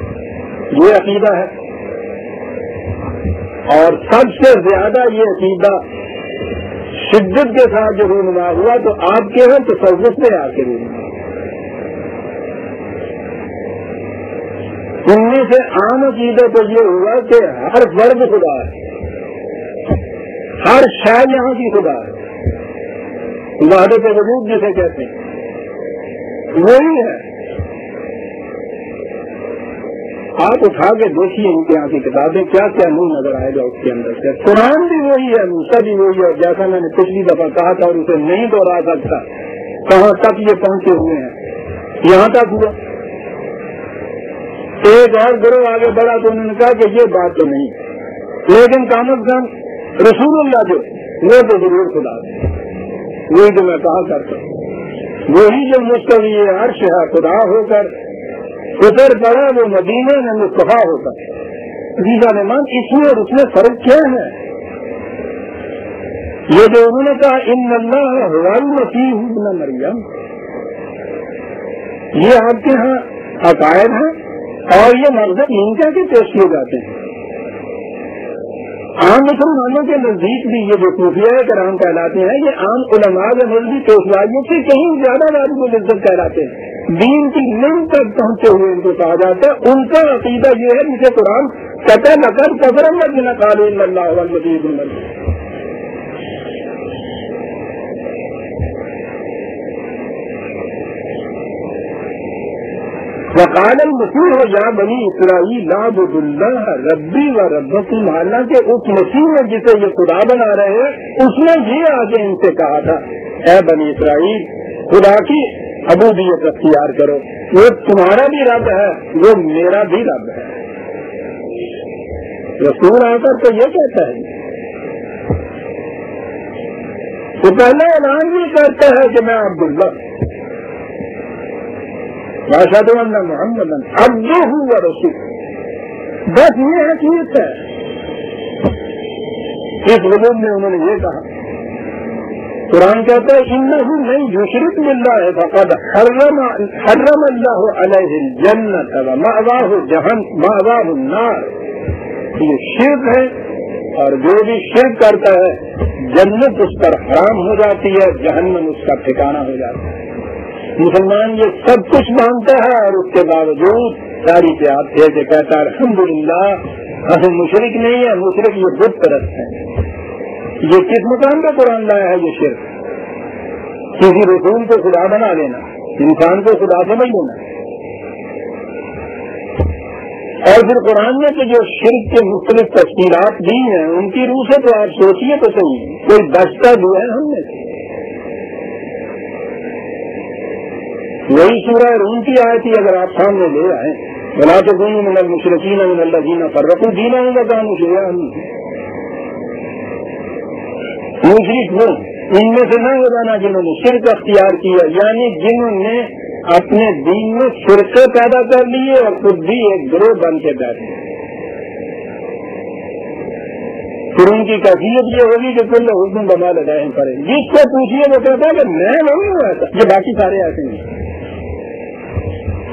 یہ عقیدہ ہے اور سب سے زیادہ یہ عقیدہ شدت کے ساتھ جو رونما ہوا تو آپ کے ہاں تصوف میں آ کے رونما. ان میں سے عام عقیدہ تو یہ ہوا کہ ہر فرد خدا ہے، ہر شے یہاں کی خدا ہے، وحدت وجود جسے کہتے ہیں وہی ہے. آپ اٹھا کے دیکھیے ان کے یہاں کی کتابیں کیا کیا نہیں نظر آئے گا اس کے اندر سے. قرآن بھی وہی ہے، موسیٰ بھی وہی ہے، جیسا میں نے پچھلی دفعہ کہا تھا اور اسے نہیں دوہرا سکتا. کہاں تک یہ پہنچے ہوئے ہیں، یہاں تک ہوا. ایک اور گروہ آگے بڑھا تو انہوں نے کہا کہ یہ بات تو نہیں، لیکن کم از کم رسول اللہ جو وہ تو ضرور خدا ہے. وہی جو میں کہا کرتا ہوں، وہی جو مستوی عرش ہے خدا ہو کر اتر پڑا وہ مدینے میں مصطفیٰ ہوتا. عزیزان ایمان اس میں اور اس میں فرق کیا ہے؟ یہ جو انہوں نے کہا ان اللہ هو المسیح ابن مریم، یہ آپ کے ہاں عقائد ہیں اور یہ مذہب ان کے پیش کیے جاتے ہیں. عام مسلمانوں کے نزدیک بھی یہ جو صوفیاء کرام کہلاتے ہیں یہ عام علماء کے مذہبی پیشوائیوں سے کہیں زیادہ واجب العزت کہلاتے ہیں. دین کی نم تک پہنچے ہوئے ان کو کہا جاتا ہے. ان کا عقیدہ یہ ہے جسے قرآن کہتا ہے لقد کفر الذین قالوا ان اللہ هو المسیح ابن مریم. وقال المسیح یا بنی اسرائیل اعبدوا اللہ ربی و ربکم. حالانکہ اس مسیح نے جسے یہ خدا بنا رہے ہیں اس نے یہ آگے ان سے کہا تھا اے بنی اسرائیل خدا کی عبودیت اختیار کرو، وہ تمہارا بھی رب ہے وہ میرا بھی رب ہے. رسول آ کر تو یہ کہتا ہے، تو پہلے اعلان بھی کرتا ہے کہ میں عبداللہ واشہد ان محمدا عبدہ و رسولہ. بس یہ حقیقت ہے. اس وجود میں انہوں نے یہ کہا. قرآن کہتا ہے انہ من یشرک باللہ فقد حرم اللہ علیہ الجنۃ ومأواہ النار. یہ شرک ہے اور جو بھی شرک کرتا ہے جنت اس پر حرام ہو جاتی ہے، جہنم اس کا ٹھکانہ ہو جاتا ہے. مسلمان یہ سب کچھ مانتا ہے اور اس کے باوجود ساری کے آپ سے کہتا ہے الحمدللہ ہم مشرک نہیں ہے، مشرک یہ بت پرست ہے. یہ کس مقام پہ قرآن لایا ہے؟ یہ شرک. کسی رسول کو خدا بنا لینا، انسان کو خدا سمجھ لینا، اور پھر قرآن نے تو جو شرک کے مختلف تفصیلات دی ہیں ان کی روح سے تو آپ سوچیے تو صحیح، کوئی دستہ دیا ہے ہم نے، وہی سورہ روم کی آیت ہی اگر آپ سامنے لے آئے، ولا تکونوا من المشرکین من الذین فرقوا دینہم وکانوا شیعا، مشرک وہ ان میں سے نہ ہو جانا جنہوں نے شرک اختیار کیا، یعنی جنہوں نے اپنے دین میں فرقے پیدا کر لیے اور خود بھی ایک گروہ بن کے بیٹھے، پھر ان کی کیفیت یہ ہوگی کہ کل حکم بنا لگائے کریں، جس کو پوچھیے وہ کہتا ہے کہ میں نہیں ہوں ایسا، یہ باقی سارے ایسے ہیں۔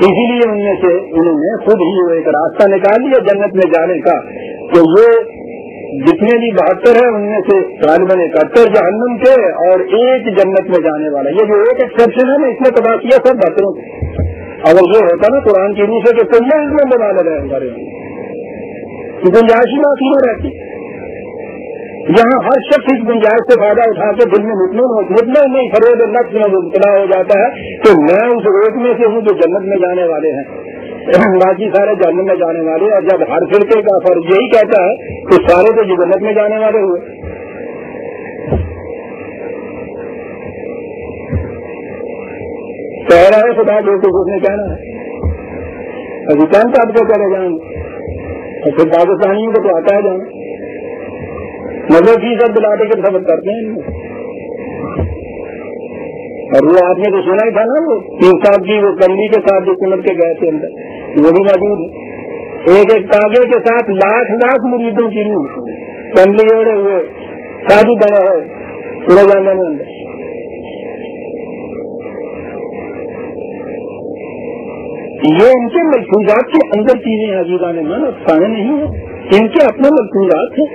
اسی لیے ان میں سے انہوں نے خود ہی ایک راستہ نکال لیا جنت میں جانے کا، کہ یہ جتنے بھی 72 ہیں ان میں سے غالباً 71 جہنم کے اور ایک جنت میں جانے والا، یہ جو ایک ایکسپشن ہے نا اس نے تباہ کیا سب 72 کو۔ اگر یہ ہوتا نا قرآن کی روح سے کہ کل اس میں بنا لگائے ہمارے گنجائش ہی باقی نہ رہتی، یہاں ہر شخص اس گنجائش سے فائدہ اٹھا کے دل میں مطمئن نہیں فریب نفس میں مبتلا ہو جاتا ہے کہ میں اس ایک میں سے ہوں جو جنت میں جانے والے ہیں، باقی سارے جنت میں جانے والے، اور جب ہر فرقے کا فرض یہی کہتا ہے تو سارے تو جنت میں جانے والے ہوئے۔ کہہ رہا ہے خدا جو کچھ اس نے کہنا ہے، ابھی کون سا آپ کو کرے جائیں گے، اور پھر پاکستانیوں کو تو آتا ہے جانا، مطلب کی سب دلاتے کے سبق کرتے ہیں۔ اور وہ آپ نے تو سنا ہی تھا نا، وہ 3 صاحب کی وہ کملی کے ساتھ جو سمجھ کے گئے تھے اندر، وہ بھی موجود ہے، ایک ایک تاغے کے ساتھ لاکھ مریدوں کی روح کملی اوڑے ہوئے شادی بنا ہے پورے جانے میں اندر۔ یہ ان کے ملفوظات کے اندر چیزیں عزیزان من افسانے نہیں ہیں، ان کے اپنے ملفوظات ہیں۔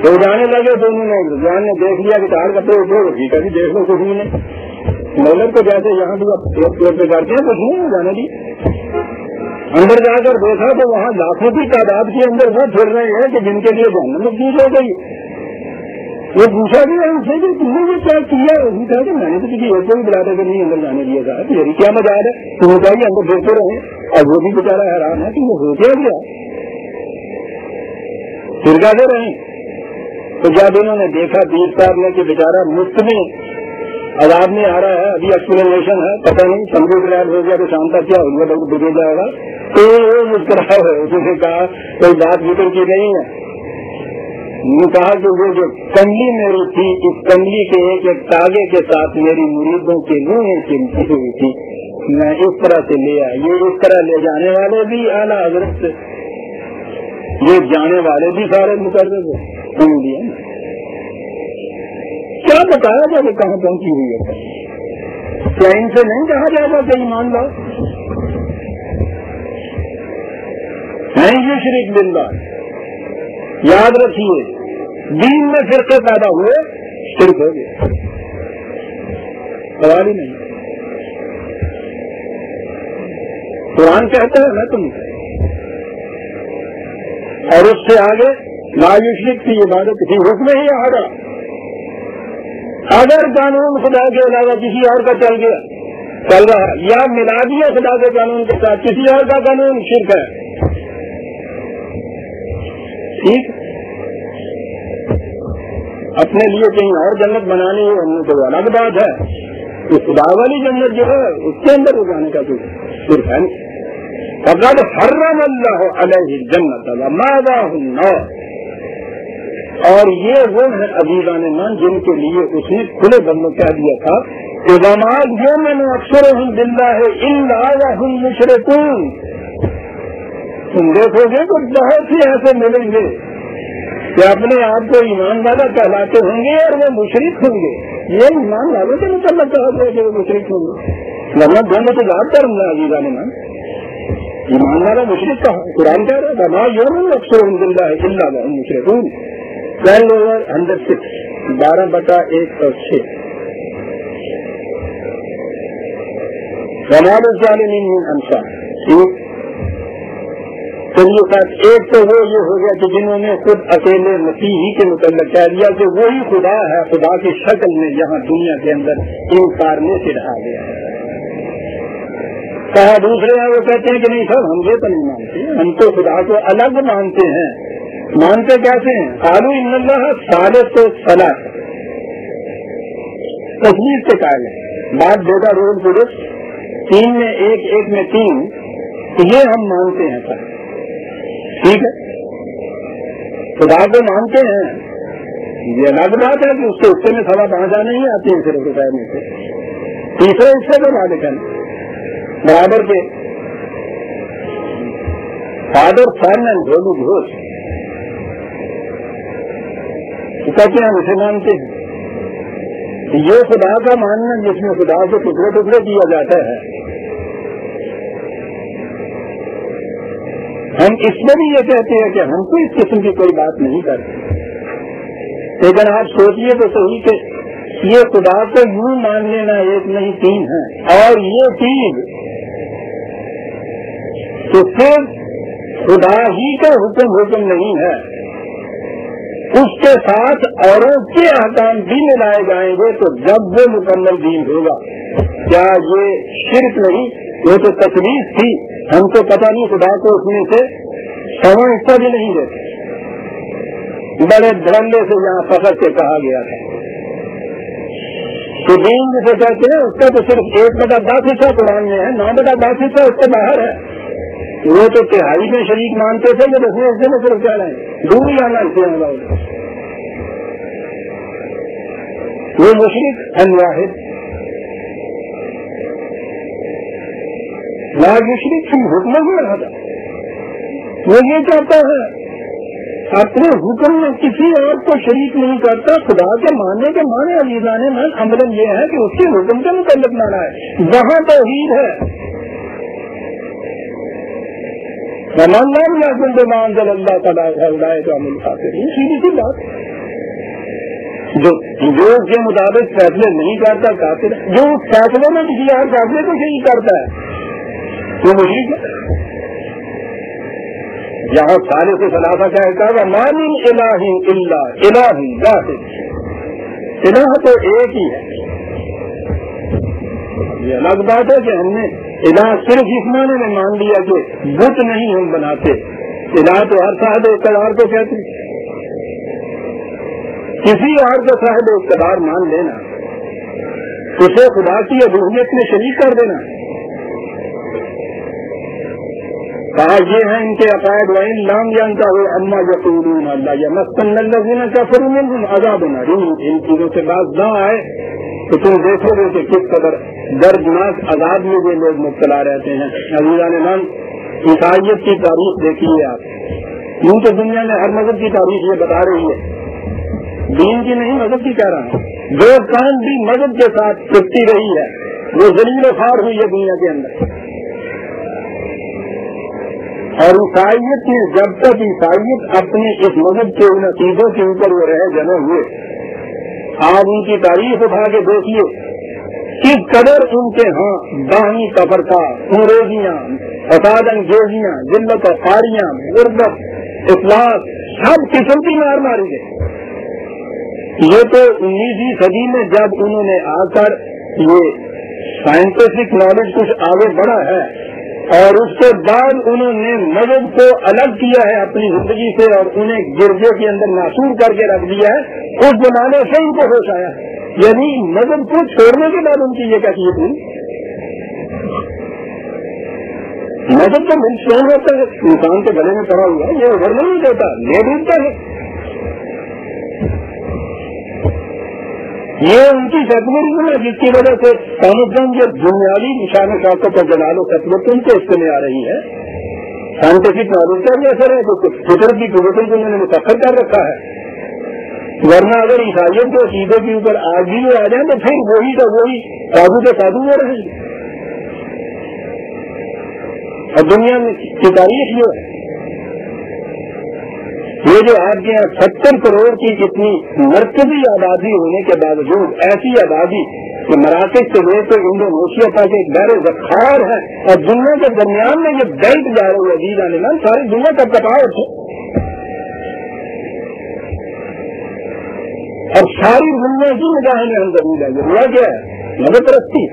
تو جانے لگے تو انہوں نے جان نے دیکھ لیا کہ 4 کپڑے اٹھے، ٹھیک ہے جی دیکھ لو کچھ نہیں، مولت کو جیسے یہاں بھی ایئرپورٹ پہ کرتے ہیں کچھ نہیں جانے دی، اندر جا کر دیکھا تو وہاں لاکھوں کی تعداد کے اندر وہ پھر رہے ہیں کہ جن کے لیے جہنم مفید ہو گئی۔ وہ پوچھا بھی ان سے کہ تم نے یہ کیا کیا، وہی کہا کہ میں نے تو کسی ایک کو بھی بلا کر نہیں اندر جانے دیا تھا، میری کیا مجال ہے، تمہیں چاہیے اندر دیکھتے رہے، اور وہ بھی بیچارہ حیران ہے کہ وہ ہو کیا گیا، پھر کہتے رہے۔ تو جب انہوں نے دیکھا 20 صاحب نے کہ بیچارہ مفت میں عذاب میں آ رہا ہے، ابھی ایکسپلینیشن ہے، پتہ نہیں سمجھو کلیئر ہو گیا تو شام تک کیا ہوگا بہت بگڑ جائے گا، تو وہ مسکرایا ہے، اس نے کہا کوئی بات ذکر کی نہیں ہے، نے کہا کہ وہ جو کملی میری تھی اس کملی کے ایک ایک تاغے کے ساتھ میری مریدوں کی روحیں چمٹی ہوئی تھی، میں اس طرح سے لے آیا، یہ اس طرح لے جانے والے بھی اعلیٰ حضرت سے، یہ جانے والے بھی سارے مقرر ہیں، سمجھ لیا کیا بتایا جائے کہ کہاں پہنچی ہوئی ہے، کیا ان سے نہیں کہا جائے گا کہ ایمان لاؤ، نہیں یہ شریک باللہ، یاد رکھیے دین میں فرقے پیدا ہوئے شرک ہو گئے، سوال ہی نہیں، قرآن کہتا ہے میں تم اور اس سے آگے لا یشرک کی عبادت کی حکم ہی آ رہا، اگر قانون خدا کے علاوہ کسی اور کا چل رہا یا ملا دیا خدا کے قانون کے ساتھ کسی اور کا قانون، شرک ہے، ٹھیک، اپنے لیے کہیں اور جنت بنانی ہے ہم تو الگ بات ہے، اس خدا والی جنت جو ہے اس کے اندر جانے کا کوئی صرف ہے نہیں، فقد حرم اللہ علیہ الجنت ومأواہ النار، اور یہ وہ ہے عزیزان من جن کے لیے اس نے کھلے بندوں کہہ دیا تھا کہ وما یؤمن اکثرهم باللہ الا وهم مشرکون، تم دیکھو گے کہ بہت سے ایسے ملیں گے کہ اپنے آپ کو ایمان والا کہلاتے ہوں گے اور وہ مشرک ہوں گے، یہ ایمان والوں کے متعلق کہا گیا کہ وہ مشرک ہوں گے، ورنہ دونوں تو یاد کروں گا عزیزان من، ایمان والا مشرک کہا، قرآن کہہ رہا ہے وما یؤمن اکثرهم باللہ الا وهم مشرکون، 12/106 12/106 وما للظالمین من انصار، ٹھیک، چلیے ساتھ ایک تو وہ یہ ہو گیا کہ جنہوں نے خود اکیلے مسیحی کے متعلق کہہ دیا کہ وہی خدا ہے، خدا کی شکل میں یہاں دنیا کے اندر انکارنیٹڈ آ گیا ہے، کہا دوسرے ہیں وہ کہتے ہیں کہ نہیں سر ہم یہ تو نہیں مانتے، ہم تو خدا کو الگ مانتے ہیں۔ مانتے کیسے ہیں؟ قالوا ان اللہ ثالث ثلاث، تصویر سے قائل ہے، بات دیتا رول پورس 3 میں 1 1 میں 3، یہ ہم مانتے ہیں سر، ٹھیک ہے، خدا کو مانتے ہیں۔ یہ الگ بات ہے کہ اس کے حصے میں 5.25 نہیں آتی ہیں صرف روپئے میں سے، تیسرے حصے کو مالک ہے برابر کے father sun and ghuluw ghost, کہتے ہیں ہم اسے مانتے ہیں۔ یہ خدا کا ماننا جس میں خدا کو ٹکڑے ٹکڑے کیا جاتا ہے، ہم اس میں بھی یہ کہتے ہیں کہ ہم کو اس قسم کی کوئی بات نہیں کرتے، لیکن آپ سوچئے تو صحیح کہ یہ خدا کو یوں مان لینا 1 نہیں 3 ہے، اور یہ چیز تو صرف خدا ہی کا حکم نہیں ہے، اس کے ساتھ اوروں کے احکام بھی ملائے جائیں گے تو جب وہ مکمل دین ہوگا۔ کیا یہ شرک نہیں؟ وہ تو تکلیف تھی، ہم کو پتہ نہیں خدا کو اس میں سے 100 حصہ بھی نہیں دیتے، بڑے دھڑلے سے یہاں فخر سے کہا گیا تھا کہ دین جسے کہتے ہیں اس کا تو صرف 1/10 حصہ قرآن میں ہے، 9/10 حصہ اس سے باہر ہے۔ وہ تو 1/3 میں شریک مانتے تھے کہ 10ویں حصے میں صرف کیا رہے ہیں، دور جانا اسے ہوگا، وہ مشرک واحد لا یشرک فی حکمہ احدا، وہ یہ چاہتا ہے اپنے حکم میں کسی اور کو شریک نہیں کرتا۔ خدا کے ماننے کے معنی عزیزان من عملاً یہ ہے کہ اس کے حکم کے متعلق مانا ہے، وہاں توحید ہے۔ ومن لم یحکم بما انزل اللہ تعالیٰ فاولئک هم الکافرون، سیدھی سی بات، جو اس کے مطابق فیصلے نہیں کرتا کافر ہے، جو اس فیصلے میں کسی اور فیصلے کو شریک کرتا ہے وہ مشرک ہے۔ یہاں سارے سے ثلاثہ کا احکام ما من الہ الا الہ واحد، الہ تو ایک ہی ہے۔ یہ الگ بات ہے کہ ہم نے الہ صرف اس معنی میں مان لیا کہ بت نہیں ہم بناتے، الہ تو ہر صاحب اقتدار کو کہتے ہیں، کسی اور کو صاحب اقتدار مان لینا، اسے خدا کی الوہیت میں شریک کر دینا۔ کہا یہ ہے ان کے عقائد، وَإِن لَمْ يَنْتَهُوا عَمَّا يَقُولُونَ لَيَمَسَّنَّ الَّذِينَ كَفَرُوا مِنْهُمْ عَذَابٌ أَلِيمٌ، ان چیزوں سے باز نہ آئے تو تم دیکھو گے کہ کس قدر دردناک عذاب میں یہ لوگ مبتلا رہتے ہیں۔ عزیزان من، عیسائیت کی تاریخ دیکھیے آپ، یوں تو دنیا میں ہر مذہب کی تاریخ یہ بتا رہی ہے، دین کی نہیں مذہب کی کہہ رہا ہوں، جو قوم بھی مذہب کے ساتھ چپتی رہی ہے وہ ذلیل و خوار ہوئی ہے دنیا کے اندر۔ اور عیسائیت میں جب تک عیسائیت اپنے اس مذہب کے ان عقیدوں کے اوپر وہ رہے جمے ہوئے، آپ ان کی تاریخ اٹھا کے دیکھیے کس قدر ان کے ہاں باہمی تفرقہ، انگریزیاں، فساد انگیزیاں، ذلت و خاریاں، غربت، افلاس، سب قسم کی مار ماری گئی۔ یہ تو 19ویں صدی میں جب انہوں نے آ کر یہ سائنٹیفک نالج کچھ آگے بڑھا ہے اور اس کے بعد انہوں نے مذہب کو الگ کیا ہے اپنی زندگی سے اور انہیں گرجے کے اندر معصور کر کے رکھ دیا ہے، اس زمانے سے ان کو ہوش آیا ہے، یعنی مذہب کو چھوڑنے کے بعد ان کی یہ کیفیت ہوئی۔ مذہب تو ملسون ہوتا ہے، انسان کے گلے میں پڑا ہوا ہے، یہ ابھرنے نہیں دیتا، یہ ڈوبتا ہے۔ یہ ان کی سرگرمی ہے جس کی وجہ سے یہ بنیادی نشان شوقت پر جلال و خطبت ان کے حصے میں آ رہی ہے۔ سائنٹیفک نالج کا بھی اثر ہے جو فطرت کی قوتوں کو انہوں نے مسخر کر رکھا ہے، ورنہ اگر عیسائیت کے عقیدے کے اوپر آج بھی آ جائیں تو پھر وہی کا وہی قابو کے قابو ہو رہے ہیں۔ اور دنیا میں کی تاریخ یہ ہے، یہ جو آپ کے یہاں 70 کروڑ کی اتنی مرکزی آبادی ہونے کے باوجود ایسی آبادی کہ مراکز سے لے کر انڈونیشیا تک ایک بحر ذخائر ہے اور دنیا کے درمیان میں یہ بیلٹ جا رہی ہے، عزیز عالمان ساری دنیا کا کپاؤ ہے اور ساری دنیا کی نگاہیں میں ہم ضرور ہے۔ یہ کیا ہے؟ مدد پرستی۔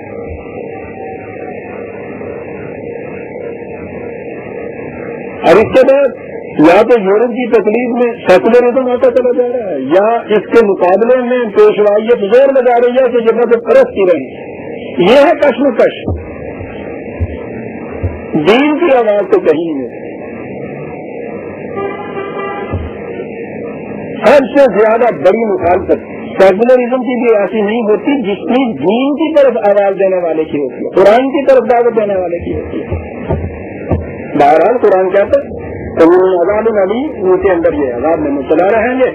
اور اس کے بعد یا تو یورپ کی تکلیف میں سیکولرزم آتا چلا جا رہا ہے، یا اس کے مقابلے میں پیشوائیت زور لگا رہی ہے کہ یہ مذہب پرست کی رہی. یہ ہے کشمکش. دین کی آواز تو کہیں نہیں. سب سے زیادہ بڑی مخالفت سیکولرزم کی بھی ایسی نہیں ہوتی جتنی دین کی طرف آواز دینے والے کی ہوتی ہے، قرآن کی طرف دعوت دینے والے کی ہوتی ہے. بہرحال قرآن کہتا ہے تو وہ عذاب علی ان کے اندر یہ عذاب میں مبتلا رہیں گے،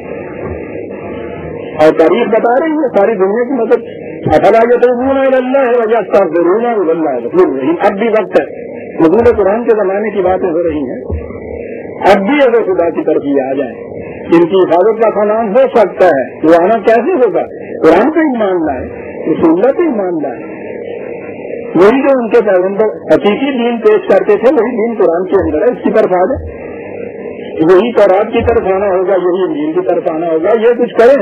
اور تاریخ بتا رہی ہے ساری دنیا کی مدد. افلا یتوبون الی اللہ ویستغفرون اللہ غفور رحیم. اب بھی وقت ہے، حضور قرآن کے زمانے کی باتیں ہو رہی ہیں. اب بھی اگر خدا کی طرف یہ آ جائیں ان کی حفاظت کا خانان ہو سکتا ہے. وہ آنا کیسے ہوگا؟ قرآن پہ ایمان لائے، رسول اللہ پہ ایمان لائے. وہی جو ان کے پیغمبر حقیقی دین پیش کرتے تھے وہی دین قرآن کے اندر ہے، اس کی طرف آ جائے. یہی تورات کی طرف آنا ہوگا، یہی انجیل کی طرف آنا ہوگا. یہ کچھ کریں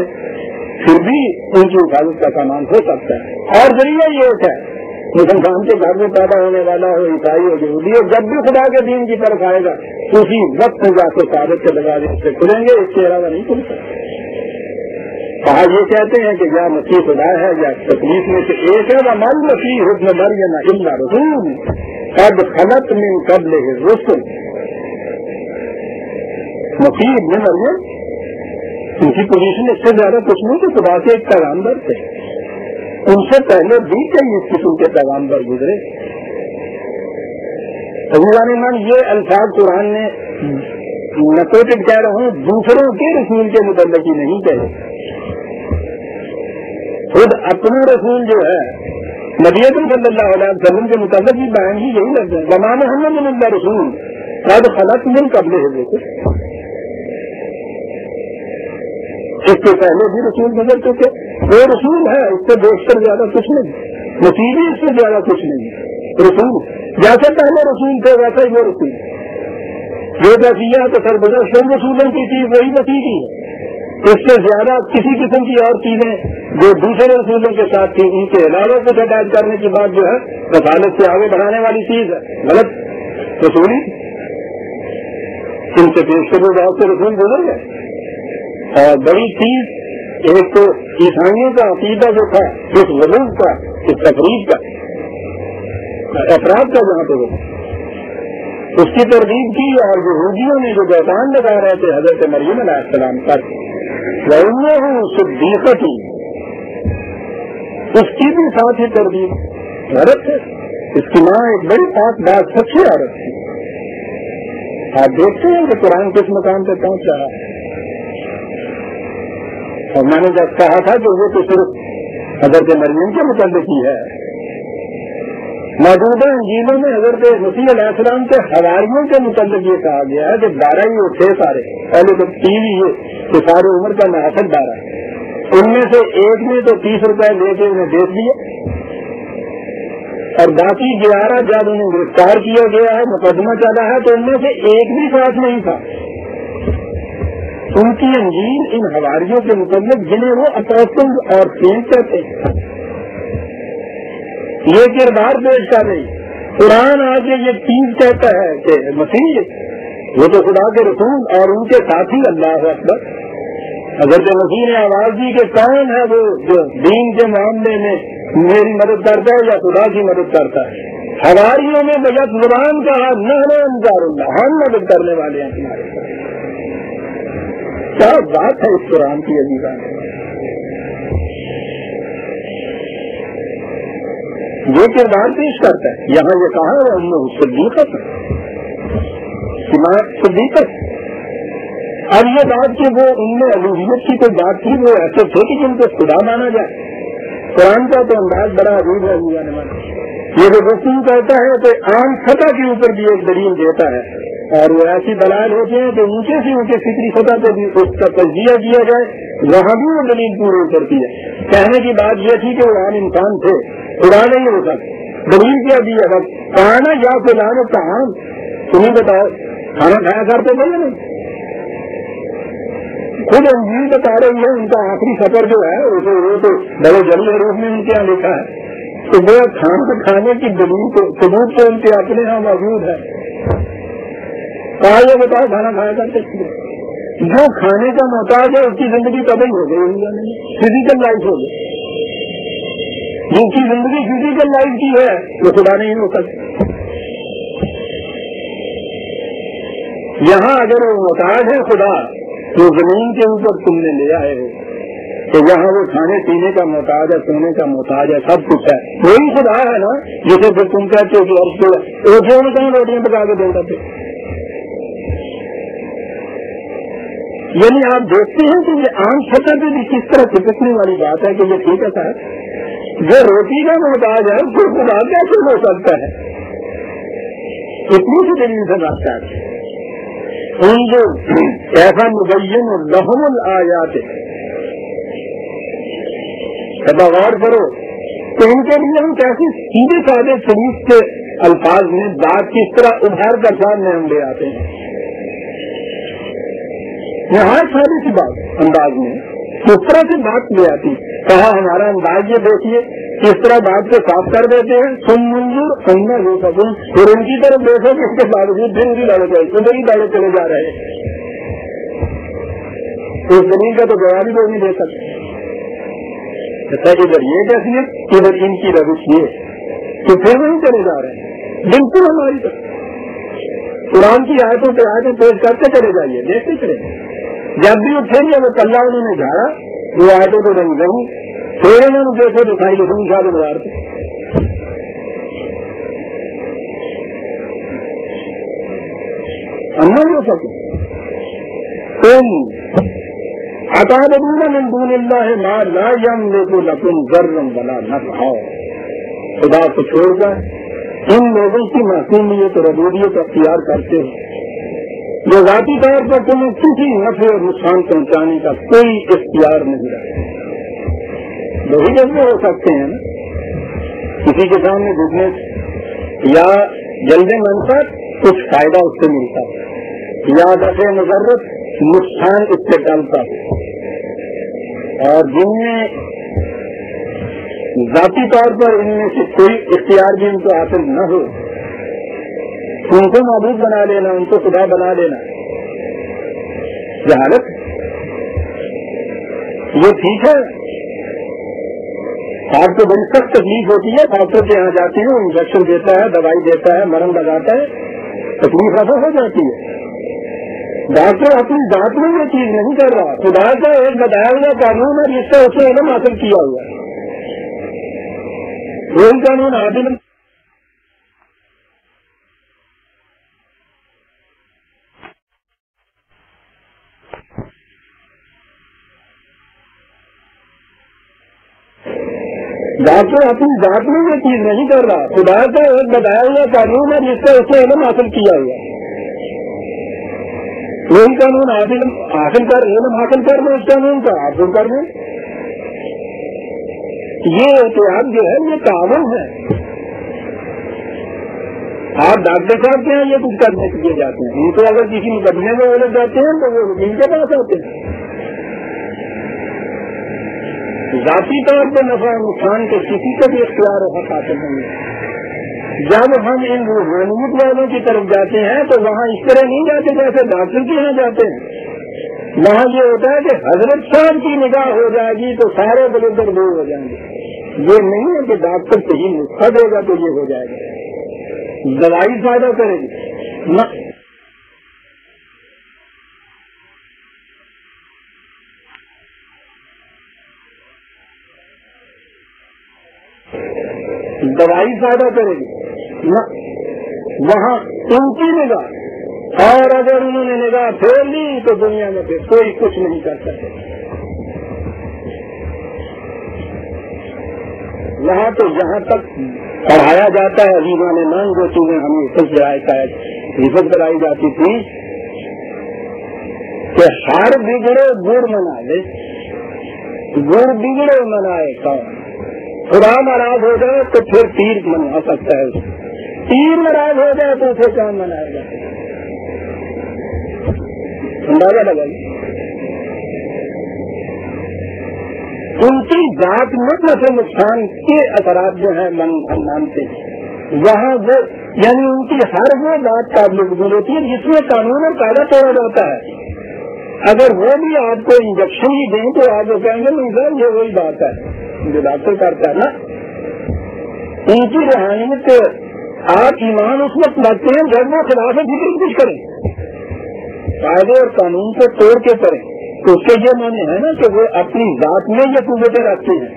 پھر بھی ان کی حفاظت کا سامان ہو سکتا ہے. اور ذریعہ یہ ہوتا ہے مسلمان کے گھر میں پیدا ہونے والا ہو، عیسائی ہو، یہودی ہو، جب بھی خدا کے دین کی طرف آئے گا اسی وقت جا کے ثابت کے دروازے سے کھلیں گے، اس کے علاوہ نہیں کھل سکتے. کہا یہ کہتے ہیں کہ یا مسیح خدا ہے یا تکلیف میں سے ایک ہے. وَمَا الْمَسِيحُ ابْنُ مَرْيَمَ إِلَّا رَسُولٌ قَدْ خَلَتْ مِن قَبْلِهِ الرُّسُلُ. مسیح ابن مریم ان کی پوزیشن اس سے زیادہ کچھ نہیں کہ خدا کے ایک پیغمبر تھے. ان سے پہلے بھی کئی اس قسم کے پیغمبر گزرے. عزیزان یہ الفاظ قرآن نے نقوتب کہہ رہا ہوں، دوسروں کے رسول کے متعلق ہی نہیں کہے. خود اپنا رسول جو ہے نبی اکرم صلی اللہ علیہ وسلم کے متعلق بھی بیان ہی یہی لفظ ہے، وما محمد الا رسول قد خلت من قبلہ الرسل. اس سے پہلے بھی رسول گزر چکے. وہ رسول ہے، اس سے بیشتر زیادہ کچھ نہیں. مسیح بھی اس سے زیادہ کچھ نہیں. رسول جیسے پہلے رسول تھے ویسا ہی وہ رسول. جو کیفیت سربراہ سب رسولوں کی تھی وہی مسیح کی ہے. اس سے زیادہ کسی قسم کی اور چیزیں جو دوسرے رسولوں کے ساتھ تھی ان کے علاوہ کچھ اٹیچ کرنے کی بات جو ہے رسالت سے آگے بڑھانے والی چیز ہے، غلط. رسولی ان سے پیش کرنے بہت سے رسول گزر گئے. اور بڑی چیز ایک تو عیسائیوں کا عقیدہ جو تھا اس غلوب کا، اس تقریب کا، افراد کا جہاں پہ وہ اس کی ترغیب کی. اور یہودیوں نے جو بیان لگا رہے تھے حضرت مریم علیہ السلام پر وَإِنَّهُ صِدِّيقَةٌ، اس کی بھی ساتھ ہی ترغیب غلط ہے. اس کی ماں ایک بڑی پاک بات سچی عورت تھی. آپ دیکھتے ہیں کہ قرآن کس مقام پہ پہنچ رہا ہے. اور میں نے جب کہا تھا کہ وہ تو صرف حضرت مریم کے متعلق ہی ہے. موجودہ انجیلوں میں حضرت مسیح علیہ السلام کے حواریوں کے متعلق یہ کہا گیا ہے کہ 12 ہی وہ تھے سارے. پہلے تو 3 ہی ہے کہ سارے عمر کا محافظ 12 ہے. ان میں سے ایک نے تو 30 روپے لے کے انہیں بیچ دیے، اور باقی 11 جب انہیں گرفتار کیا گیا ہے، مقدمہ چلا ہے، تو ان میں سے ایک بھی ساتھ نہیں تھا. ان کی انجیل ان حواریوں کے متعلق جنہیں وہ اپوسٹل اور سینٹ کہتے ہیں یہ کردار پیش کر رہی. قرآن آگے یہ چیز کہتا ہے کہ مسیح وہ تو خدا کے رسول اور ان کے ساتھی. اللہ اکبر. حضرت مسیح نے آواز دی کہ کون ہے وہ جو دین کے معاملے میں میری مدد کرتا ہے یا خدا کی مدد کرتا ہے. حواریوں میں بجت زبان کا نحن انصار اللہ، ہم مدد کرنے والے ہیں تمہارے ساتھ. کیا بات ہے اس قرآن کی عزیزان. یہ کردار پیش کرتا ہے. یہاں یہ کہا ہے انہوں صدیقت صدیقت. اب یہ بات کہ وہ ان میں الوہیت کی کوئی بات تھی، وہ ایسے تھے کہ جن کو خدا مانا جائے. قرآن کا تو انداز بڑا عجیب ہے. یہ جو گفتگو کہتا ہے تو عام سطح کے اوپر بھی ایک دلیل دیتا ہے، اور وہ ایسی دلائل ہوتے ہیں کہ اونچے سے اونچے فکری سطح پہ بھی اس کا تجزیہ کیا جائے، وہاں بھی وہ دلیل پوری کرتی ہے. کہنے کی بات یہ تھی کہ وہ عام انسان تھے، خدا نہیں ہو سکتا. دلیل کیا دی ہے؟ بس کہانا یا فلان کہاں تمہیں بتاؤ کھانا کھایا کرتے تھے یا نہیں. خود انجیل بتا رہی ہے ان کا آخری سفر جو ہے اسے وہ تو بڑے جلی حروف میں ان کے یہاں لکھا ہے کہ وہ کھانا کھانے کی دلیل کو ثبوت تو ان کے اپنے یہاں موجود ہے. کہا یہ بتاؤ کھانا کھایا کرتے جو کھانے کا محتاج ہے اس کی زندگی تباہی ہو گئی، فزیکل لائف ہو گئی. جن کی زندگی فزیکل لائف کی ہے وہ خدا نہیں ہو سکتا. یہاں اگر وہ محتاج ہے خدا تو زمین کے اوپر تم نے لے آئے ہو کہ یہاں وہ کھانے پینے کا محتاج ہے، سونے کا محتاج ہے، سب کچھ ہے. وہی خدا ہے نا جسے پھر تم کہتے ہو کہ روٹیوں میں کہیں روٹیاں پکا کے دے دیتے. یعنی آپ دیکھتے ہیں کہ یہ عام سطح پہ بھی کس طرح چپکنے والی بات ہے کہ یہ ٹھیک ہے صاحب جو روٹی کا محتاج ہے تو خدا کیسے ہو سکتا ہے؟ اتنی سی دلیل سے بات کر ان جو ایسا مبین لہم الآیات غور کرو تو ان کے لیے ہم کیسے سیدھے سادے شریف کے الفاظ میں بات کس طرح ابھار کر سامنے ہم لے آتے ہیں. یہاں ساری سی بات انداز میں کس طرح سے بات لے آتی. کہا ہمارا انداز یہ دیکھیے کس طرح بات کو صاف کر دیتے ہیں. تم منظور اندر ہو سکوں پھر ان کی طرف دیکھو کہ اس کے باوجود پھر بھی لڑے گئے ادھر ہی لڑے چلے جا رہے ہیں. اس زمین کا تو جواب ہی لوگ نہیں دے سکتے. ادھر یہ کیفیت ادھر ان کی روش یہ تو پھر وہیں چلے جا رہے ہیں بالکل ہماری طرف. قرآن کی آیتوں پہ آیتیں پیش کرتے چلے جائیے دیکھتے چلے. جب بھی اٹھیں گے وہ کلّا انہوں نے جھاڑا وہ آیتوں کو رنگ رہی پھر انہوں نے دیکھو دکھائی لکھوں شاید گزارتے. امن ہو سکے تم اتعبدون من دون اللہ ما لا یملک لکم ضرا ولا نفعا. خدا کو چھوڑ کر ان لوگوں کی معصومیت اور عبودیت اختیار کرتے ہیں جو ذاتی طور پر تمہیں کسی نفع اور نقصان پہنچانے کا کوئی اختیار نہیں رکھتے. وہی جیسے ہو سکتے ہیں نا کسی کے سامنے بزنس یا جلد منفعت کچھ فائدہ اس سے ملتا ہے یا دفع مضرت نقصان اس سے ٹلتا ہے. اور جن میں ذاتی طور پر ان میں سے کوئی اختیار بھی ان کو حاصل نہ ہو ان کو معبود بنا لینا ان کو خدا بنا لینا جہالت. یہ ٹھیک ہے آپ کو بڑی سخت تکلیف ہوتی ہے ڈاکٹر کے یہاں جاتے ہیں انجیکشن دیتا ہے دوائی دیتا ہے مرہم لگاتا ہے تکلیف ایسا ہو جاتی ہے. ڈاکٹر اپنی ذات میں یہ چیز نہیں کر رہا خدا کا ایک بتایا ہوا قانون ہے جس سے اس نے علم حاصل کیا ہوا ہے. وہی قانون حاصل ڈاکٹر اپنی ذات میں یہ چیز نہیں کر رہا خدا کا ایک بتایا ہوا قانون ہے جس سے اس نے علم حاصل کیا ہوا ہے. وہی قانون حاصل کر علم حاصل کرنا اس قانون کا حاصل کرنا یہ احتیاط جو ہے یہ تعاون ہے. آپ ڈاکٹر صاحب کے یہاں یہ کچھ کرنے کے لیے جاتے ہیں ان کو اگر کسی مقدمے میں وہ لوگ جاتے ہیں تو وہ ان کے پاس آتے ہیں. ذاتی طور پر نفع نقصان کے کسی کا بھی اختیار و حق حاصل نہیں ہے. جب ہم ان روحانیت والوں کی طرف جاتے ہیں تو وہاں اس طرح نہیں جاتے جیسے ڈاکٹر کے یہاں جاتے ہیں. وہاں یہ ہوتا ہے کہ حضرت صاحب کی نگاہ ہو جائے گی تو سارے بلندر دور ہو جائیں گے. یہ نہیں ہے کہ ڈاکٹر صحیح نسخہ دے گا تو یہ ہو جائے گا دوائی فائدہ کرے گی. دوائی فائدہ کرے گی وہاں ان کی نگاہ اور اگر انہوں نے نگاہ پھیر لی تو دنیا میں پھر کوئی کچھ نہیں کر سکے. وہاں تو جہاں تک پڑھایا جاتا ہے عظیمان مان جو چیزیں ہمیں حفظ کرائی جاتی تھی کہ ہر بگڑے گڑ منا لے گڑ بگڑے منائے کون. خدا ناراض ہو جائے تو پھر تیر منا سکتا ہے تیر ناراض ہو جائے تو اسے کون منائے گا. اندازہ لگائیے ان کی ذات میں نفع نقصان کے اثرات جو ہیں ہم مانتے ہیں وہاں وہ یعنی ان کی ہر وہ بات قابل قبول ہوتی ہے جس میں قانون اور قاعدہ توڑا جاتا ہے. اگر وہ بھی آپ کو انجیکشن ہی دیں تو آپ وہ کہیں گے نہیں سر یہ وہی بات ہے جو ڈاکٹر کرتا ہے نا. ان کی روحانیت آپ ایمان اس وقت رکھتے ہیں جب وہ خلاف فکر کچھ کریں, قاعدے اور قانون کو توڑ کے کریں, تو اس کے یہ معنی ہے نا کہ وہ اپنی ذات میں یہ قوتیں رکھتے ہیں.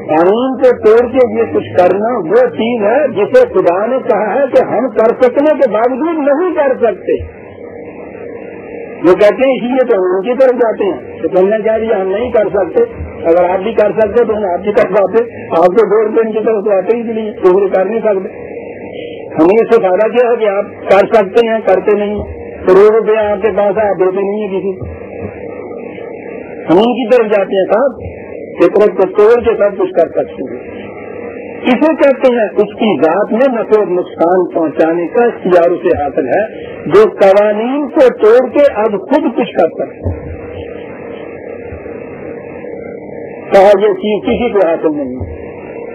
قانون کو توڑ کے یہ کچھ کرنا وہ چیز ہے جسے خدا نے کہا ہے کہ ہم کر سکنے کے باوجود نہیں کر سکتے. وہ کہتے ہیں اسی لیے تو ہم ان کی طرف جاتے ہیں تو کہنا چاہیے ہم نہیں کر سکتے, اگر آپ بھی کر سکتے تو ہم آپ کی طرف آتے, آپ کو 2 روپئے ان کی طرف آتے ہی نہیں, تو کر نہیں سکتے. ہمیں اس سے فائدہ کیا ہے کہ آپ کر سکتے ہیں کرتے نہیں, کروڑ روپئے آپ کے پاس آپ دیتے نہیں ہیں کسی. ہم ان کی طرف جاتے ہیں صاحب فطرت کو توڑ کے سب کچھ کر سکتے ہیں. اسے کہتے ہیں اس کی ذات میں نفع و نقصان پہنچانے کا اختیار اسے حاصل ہے جو قوانین کو توڑ کے اب خود کچھ کر سکتے ہیں. کہا یہ چیز کسی کو حاصل نہیں,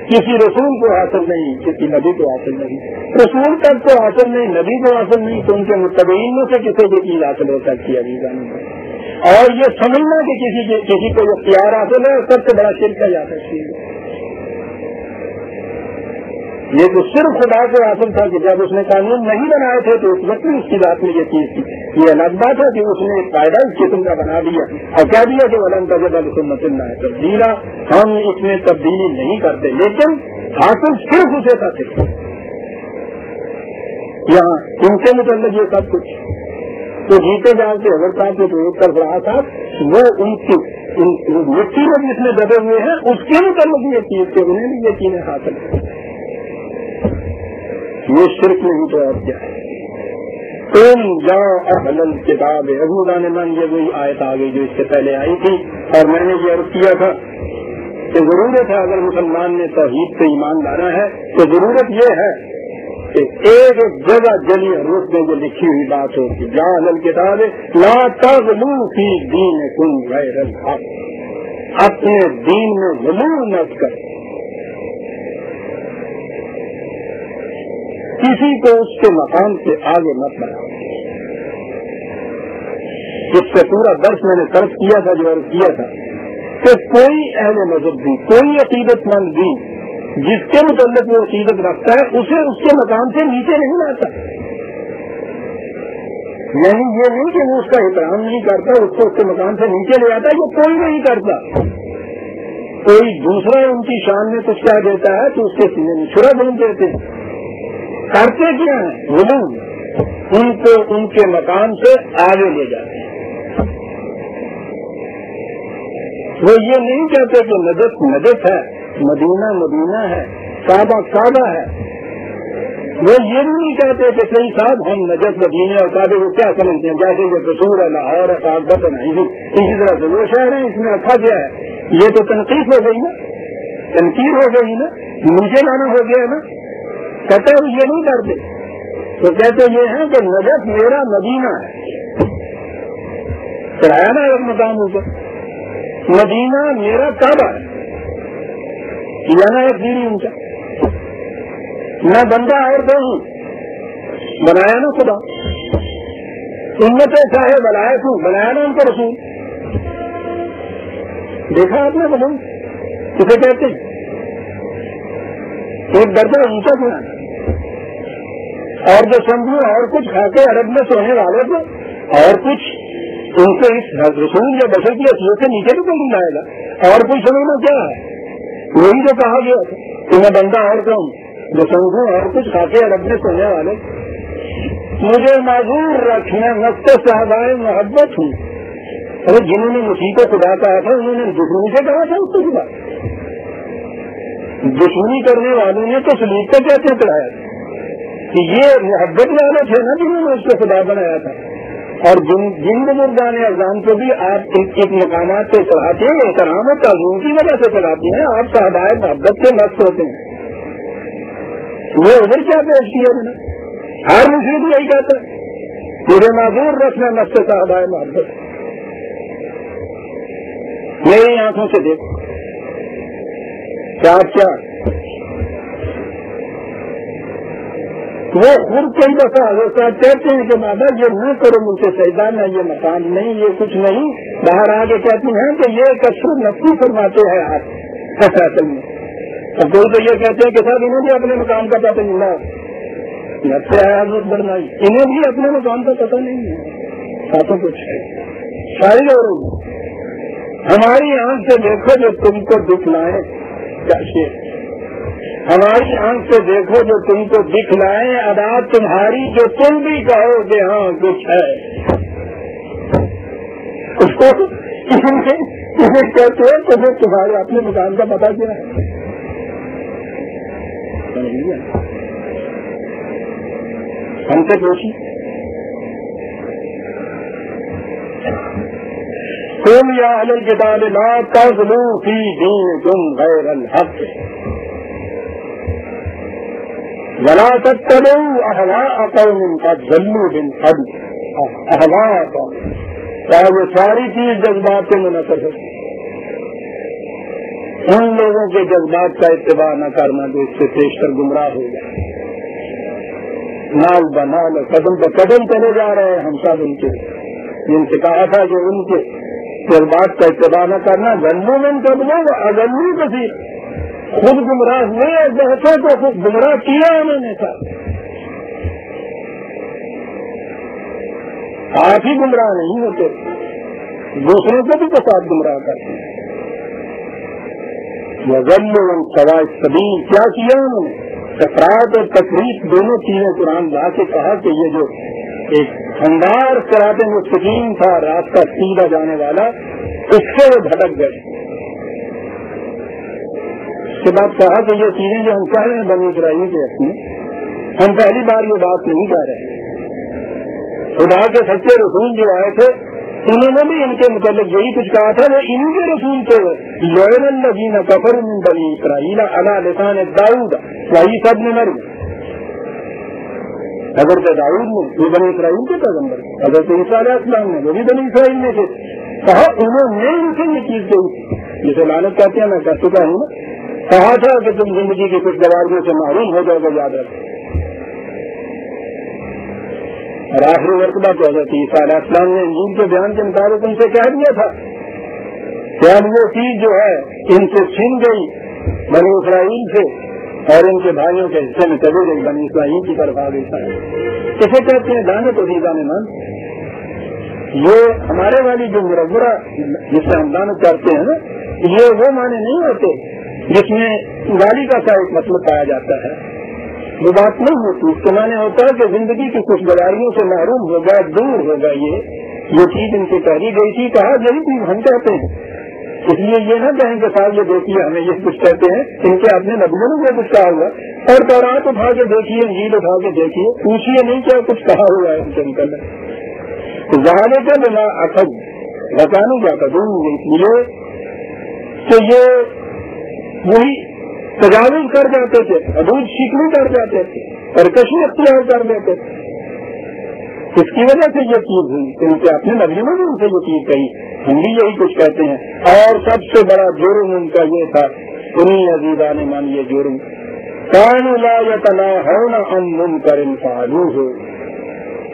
کسی رسول کو حاصل نہیں, کسی نبی کو حاصل نہیں. رسول تک کو حاصل نہیں, نبی کو حاصل نہیں, تو ان کے متبعین میں سے کسی کو چیز حاصل ہو سکتی ہے عزیزان. اور یہ سمجھنا کہ کسی کو اختیار حاصل ہے سب سے بڑا شرک ہے یاد رکھیے. یہ تو صرف خدا کو حاصل تھا کہ جب اس نے قانون نہیں بنائے تھے تو اس وقت اس کی بات میں یہ چیز تھی. یہ الگ بات ہے کہ اس نے ایک فائدہ اس قسم کا بنا دیا اور کہہ دیا کہ ولن تجد لسنت اللہ تبدیلا, ہم اس میں تبدیلی نہیں کرتے, لیکن حاصل صرف اسے تھا. یہاں ان کے متعلق یہ سب کچھ تو جیتے جاتے اگر صاحب کے تو ایک طرف رہا تھا وہ ان کی مٹی میں جس میں دبے ہوئے ہیں اس کے متعلق یہ چیز کہ انہیں بھی یہ چیزیں حاصل ہیں. یہ شرک نہیں تو اور کیا ہے. تم جاؤ اہل الکتاب, ابو دان یہ وہی آیت آ گئی جو اس سے پہلے آئی تھی, اور میں نے یہ عرض کیا تھا کہ ضرورت ہے اگر مسلمان نے توحید پہ ایمان لانا ہے تو ضرورت یہ ہے کہ ایک جگہ جلی حروف میں جو لکھی ہوئی بات ہوتی ہے, یا اہل الکتاب لا تغلو فی دینکم غیر الحق, اپنے دین میں غلو مت کر, کسی کو اس کے مقام سے آگے مت بڑھاؤ. اس سے پورا درس میں نے طرف کیا تھا جو عرض کیا تھا کہ کوئی اہل مذہب بھی, کوئی عقیدت مند بھی جس کے متعلق وہ عقیدت رکھتا ہے اسے اس کے مقام سے نیچے نہیں لاتا. یعنی یہ نہیں کہ وہ اس کا احترام نہیں کرتا, اس کو اس کے مقام سے نیچے لے آتا, یہ کوئی نہیں کرتا. کوئی دوسرا ان کی شان میں کچھ کہہ دیتا ہے تو اس کے سینے میں چھرا بن دیتے ہیں. کرتے کیا ہیں وہ ان کو ان کے مقام سے آگے لے جاتے ہیں. وہ یہ نہیں کہتے کہ نجف نجف ہے, مدینہ مدینہ ہے, کعبہ کعبہ ہے. وہ یہ بھی نہیں کہتے کہ صحیح صاحب ہم نجف مدینہ اور کعبے کو کیا سمجھتے ہیں, جیسے یہ قصور ہے لاہور ہے کاغذ نہیں, اسی طرح سے وہ شہر ہیں اس میں رکھا گیا ہے. یہ تو تنقید ہو گئی نا, تنقید ہو گئی نا, نیچے لانا ہو گیا نا. کہتے ہیں یہ نہیں کرتے, تو کہتے یہ ہے کہ نجف میرا مدینہ ہے, چڑھایا نا ایک مقام اوپر, مدینہ میرا کعبہ ہے, کیا نا ایک دیری اونچا. میں بندہ اور تو ہوں, بنایا نا خدا, امت صاحب ولایت ہوں, بنایا نا ان کو رسول. دیکھا آپ نے بدل کسے کہتے ہیں, ایک درجہ اونچا بنانا. اور جو سمجھو اور کچھ کھا کے عرب میں سونے والے تھے اور کچھ ان کو اس رسول یا بشر کی حیثیت سے نیچے بھی کوئی نہیں آئے گا. اور کچھ سمجھنا کیا ہے, وہی جو کہا گیا تھا کہ میں بندہ اور کہوں جو سمجھوں اور کچھ کھا کے عرب میں سونے والے, مجھے معذور رکھنا مست صحابۂ محبت ہوں. ارے جنہوں نے مجھے کو خدا کہا تھا انہوں نے دشمنی سے کہا تھا اس کو خدا. دشمنی کرنے والوں نے تو سلیب کا کہتے چڑھایا تھا کہ یہ محبت والے تھے نا جنہوں نے اس کو خدا بنایا تھا. اور جن بزرگان اعظام کو بھی آپ ایک مقامات سے چڑھاتے ہیں, احترام اور تعظیم کی وجہ سے چڑھاتے ہیں, آپ صحابۂ محبت سے مست ہوتے ہیں. وہ ادھر کیا پیش کیا نا, ہر مسلم یہی کہتا ہے مجھے معذور رکھنا مست صحابۂ محبت. میری آنکھوں سے دیکھو کیا وہ خود کئی دفعہ حضرت صاحب کہتے ہیں کہ بابا یہ نہ کرو مجھ سے سجدہ، نہ یہ مقام نہیں، یہ کچھ نہیں، باہر آ کے کہتی ہیں کہ یہ کثر نفسی فرماتے ہیں آپ اصل میں. اور کوئی تو یہ کہتے ہیں کہ صاحب انہیں بھی اپنے مقام کا پتہ ملا، نفس حضرت بنائی، انہیں بھی اپنے مقام کا پتہ نہیں ہے. ساتھوں کچھ ہے شاید اور ہماری آنکھ سے دیکھو جو تم کو دکھلائے، ہماری آنکھ سے دیکھو جو تم کو دکھلائے، ادا تمہاری جو تم بھی کہو کہ ہاں کچھ ہے. کہتے ہیں تو تمہارے اپنے مقام کا پتہ کیا ہے؟ ہم سے پوچھی تم یا اہل الکتاب لا تغلوا فی دینکم غیر الحق ولا تتبعوا اہواء قوم قد ضلوا من قبل. اہواء قوم یہ ساری چیز جذبات سے منحصر ہے. ان لوگوں کے جذبات کا اتباع نہ کرنا جو اس سے پیشتر گمراہ ہو جائے. نال بنال قدم پہ قدم چلے جا رہے ہیں ہم سب ان سے کہا تھا کہ ان کے جذبات کا اتباع نہ کرنا گندوں میں قدموں اگلو کثیر، خود گمراہ ہوئے اور بہتوں کو خود گمراہ کیا انہوں نے تھا. آپ ہی گمراہ نہیں ہوتے، دوسروں کو بھی تو ساتھ گمراہ کرتے ہیں. وَغَلُّوا سَوَاءِ السَّبِيلِ کیا کیا انہوں نے؟ افراد اور تکلیف دونوں چیزیں قرآن لا کے کہا کہ یہ جو ایک خندار صراط مستقیم تھا، راستہ سیدھا جانے والا، اس سے وہ بھٹک گئے. اس کے بعد کہا کہ یہ چیزیں جو ہم کہہ رہے ہیں بنی اسرائیل کے اپنے، ہم پہلی بار یہ بات نہیں کہہ رہے. خدا کے سچے رسول جو آئے تھے انہوں نے بھی ان کے متعلق یہی کچھ کہا تھا. وہ ان کے رسول تھے لعن الذین کفروا من بنی اسرائیل علی لسان داؤد وعیسی ابن مریم. حضرت داؤد نے وہ بنی اسرائیل کے پیغمبر، حضرت عیسیٰ علیہ السلام نے وہ بھی بنی اسرائیل میں تھے. کہا انہوں نے ان سے یہ چیز کہی جسے لعنت کہتے ہیں، میں کہہ چکا ہوں. کہا تھا کہ تم زندگی کی خوشگواریوں سے محروم ہو جاؤ گے، یاد رکھو. اور آخری مرتبہ تو حضرت عیسیٰ علیہ السلام نے انجیل کے بیان کے مطابق ان سے کہہ دیا تھا کہ اب وہ چیز جو ہے ان سے چھن گئی بنی اسرائیل سے اور ان کے بھائیوں کے حصے میں چلی گئی، بنی اسرائیل کی طرف آ گئی. اسے کہتے ہیں لعنت و عزیزان من. یہ ہمارے والی جو مربرہ جس سے ہم لعنت کرتے ہیں نا، یہ وہ معنی نہیں ہوتے جس میں گالی کا سا ایک مطلب پایا جاتا ہے، وہ بات نہیں ہوتی. اس کے معنی ہوتا ہے کہ زندگی کی خوشگواریوں سے محروم ہوگا، دور ہوگا. یہ چیز ان سے کہی گئی تھی. کہا یہی چیز ہم کہتے ہیں. اس لیے یہ نہ کہیں کہ صاحب یہ دیکھیے ہمیں یہ کچھ کہتے ہیں، ان کے اپنے نبیوں نے یہ کچھ کہا ہوا. اور تورات اٹھا کے دیکھیے، انجیل اٹھا کے دیکھیے، پوچھیے نہیں کیا کچھ کہا ہوا ہے ان سے نکل. زہانے کا بنا اٹھگ بتانے جاتا دوں گی اس لیے کہ یہ وہی تجاوز کر جاتے تھے، حدود شکنی کر جاتے تھے، سرکشی اختیار کر لیتے تھے. اس کی وجہ سے یہ چیز ہوئی. ان کے اپنے نبیوں نے ان سے یہ چیز کہی، ہم بھی یہی کچھ کہتے ہیں. اور سب سے بڑا جرم ان کا یہ تھا، انہیں عزیزان مان یہ جرم کانوا لا یتناہون عن منکر فعلوہ.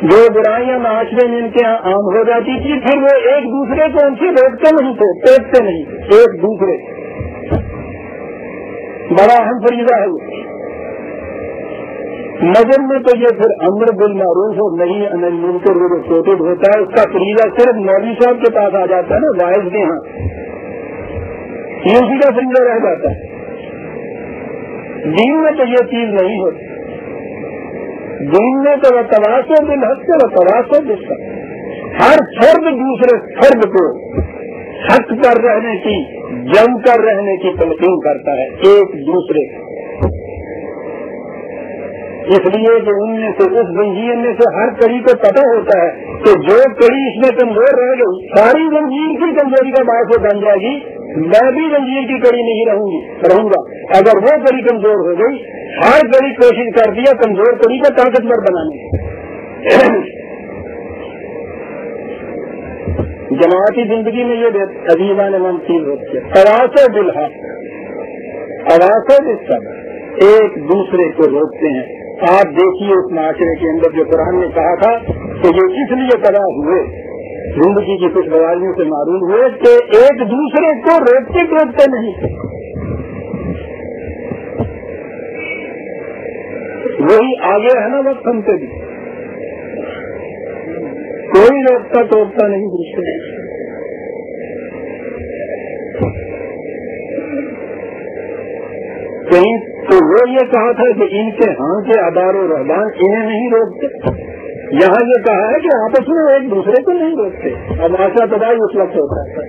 جو برائیاں معاشرے میں ان کے یہاں عام ہو جاتی تھی، پھر وہ ایک دوسرے کو ان سے روکتے نہیں تھے، ٹوکتے نہیں، ایک دوسرے. بڑا اہم فریضہ ہے. نظر میں تو یہ پھر امر بالمعروف اور نہیں عن المنکر جو سوٹڈ ہوتا ہے، اس کا فریضہ صرف مولوی صاحب کے پاس آ جاتا ہے نا، واعظ کے ہاں یہ اسی کا فریضہ رہ جاتا ہے. دین میں تو یہ چیز نہیں ہوتی. دین میں تو وہ تواصل بالحق سے وہ تواصل بالحق. ہر فرد دوسرے فرد کو حق پر رہنے کی، جم کر رہنے کی تلقین کرتا ہے ایک دوسرے. اس لیے کہ ان میں سے اس زنجیر میں سے ہر کڑی کو پتہ ہوتا ہے کہ جو کڑی اس میں کمزور رہ گئی ساری زنجیر کی کمزوری کا باعث بن جائے گی. میں بھی زنجیر کی کڑی نہیں رہوں گا. اگر وہ کڑی کمزور ہو گئی، ہر کڑی کوشش کر دیا کمزور کڑی کو طاقتور بنانے کی. جماعتی زندگی میں یہ عزیزان من چیز ہوتی ہے. تواصل بالحق، تواصل بالصبر، ایک دوسرے کو روکتے ہیں. آپ دیکھیے اس معاشرے کے اندر جو قرآن نے کہا تھا کہ یہ اس لیے تباہ ہوئے, زندگی کی کچھ بیماریوں سے معروف ہوئے کہ ایک دوسرے کو روکتے نہیں تھے. وہی آگے ہے نا وقت ہم سے بھی, کوئی روکتا ٹوکتا نہیں دوسرے. کہیں تو وہ یہ کہا تھا کہ ان کے ہاں کے ادار و رحبان انہیں نہیں روکتے, یہاں یہ کہا ہے کہ آپس میں ایک دوسرے کو نہیں روکتے. اب آشا تباہی اس وقت ہوتا ہے.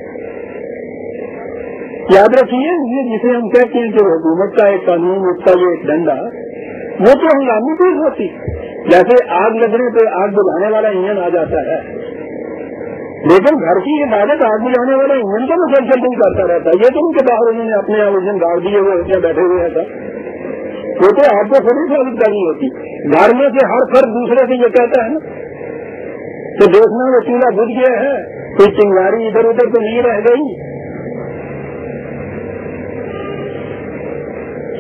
یاد رکھیے یہ جسے ہم کہتے ہیں کہ حکومت کا ایک قانون, اس کا یہ ایک ڈنڈا, وہ تو ہنگامی چیز ہوتی. جیسے آگ لگنے پہ آگ بجھانے والا انجن آ جاتا ہے, لیکن گھر کی عبادت آگ بجھانے والا انجن کو مسلسل نہیں کرتا رہتا. یہ تو ان کے باہر انہوں نے اپنے آپ انجن گاڑ دیے ہوئے بیٹھے ہوئے ہیں. وہ تو آپ کو تھوڑی ثابت کرنی ہوتی. گھر میں سے ہر فرد دوسرے سے یہ کہتا ہے نا کہ دیکھنا وہ چولہا بجھ گیا ہے, کوئی چنگاری ادھر ادھر تو نہیں رہ گئی.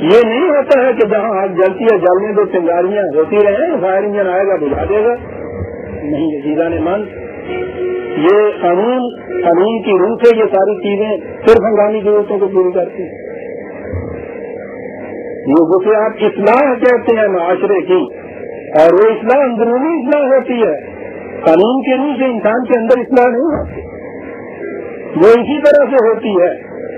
یہ نہیں ہوتا ہے کہ جہاں آگ جلتی ہے جلنے دو, چنگاریاں ہوتی رہیں, فائر انجن آئے گا بجھا دے گا. نہیں, عزیزان مان, یہ قانون کی روح سے یہ ساری چیزیں صرف ہنگامی ضرورتوں کو پوری کرتی ہیں. یہ جسے آپ اصلاح کہتے ہیں معاشرے کی, اور وہ اصلاح اندرونی اصلاح ہوتی ہے, قانون کے روح سے انسان کے اندر اصلاح نہیں ہوتی. وہ اسی طرح سے ہوتی ہے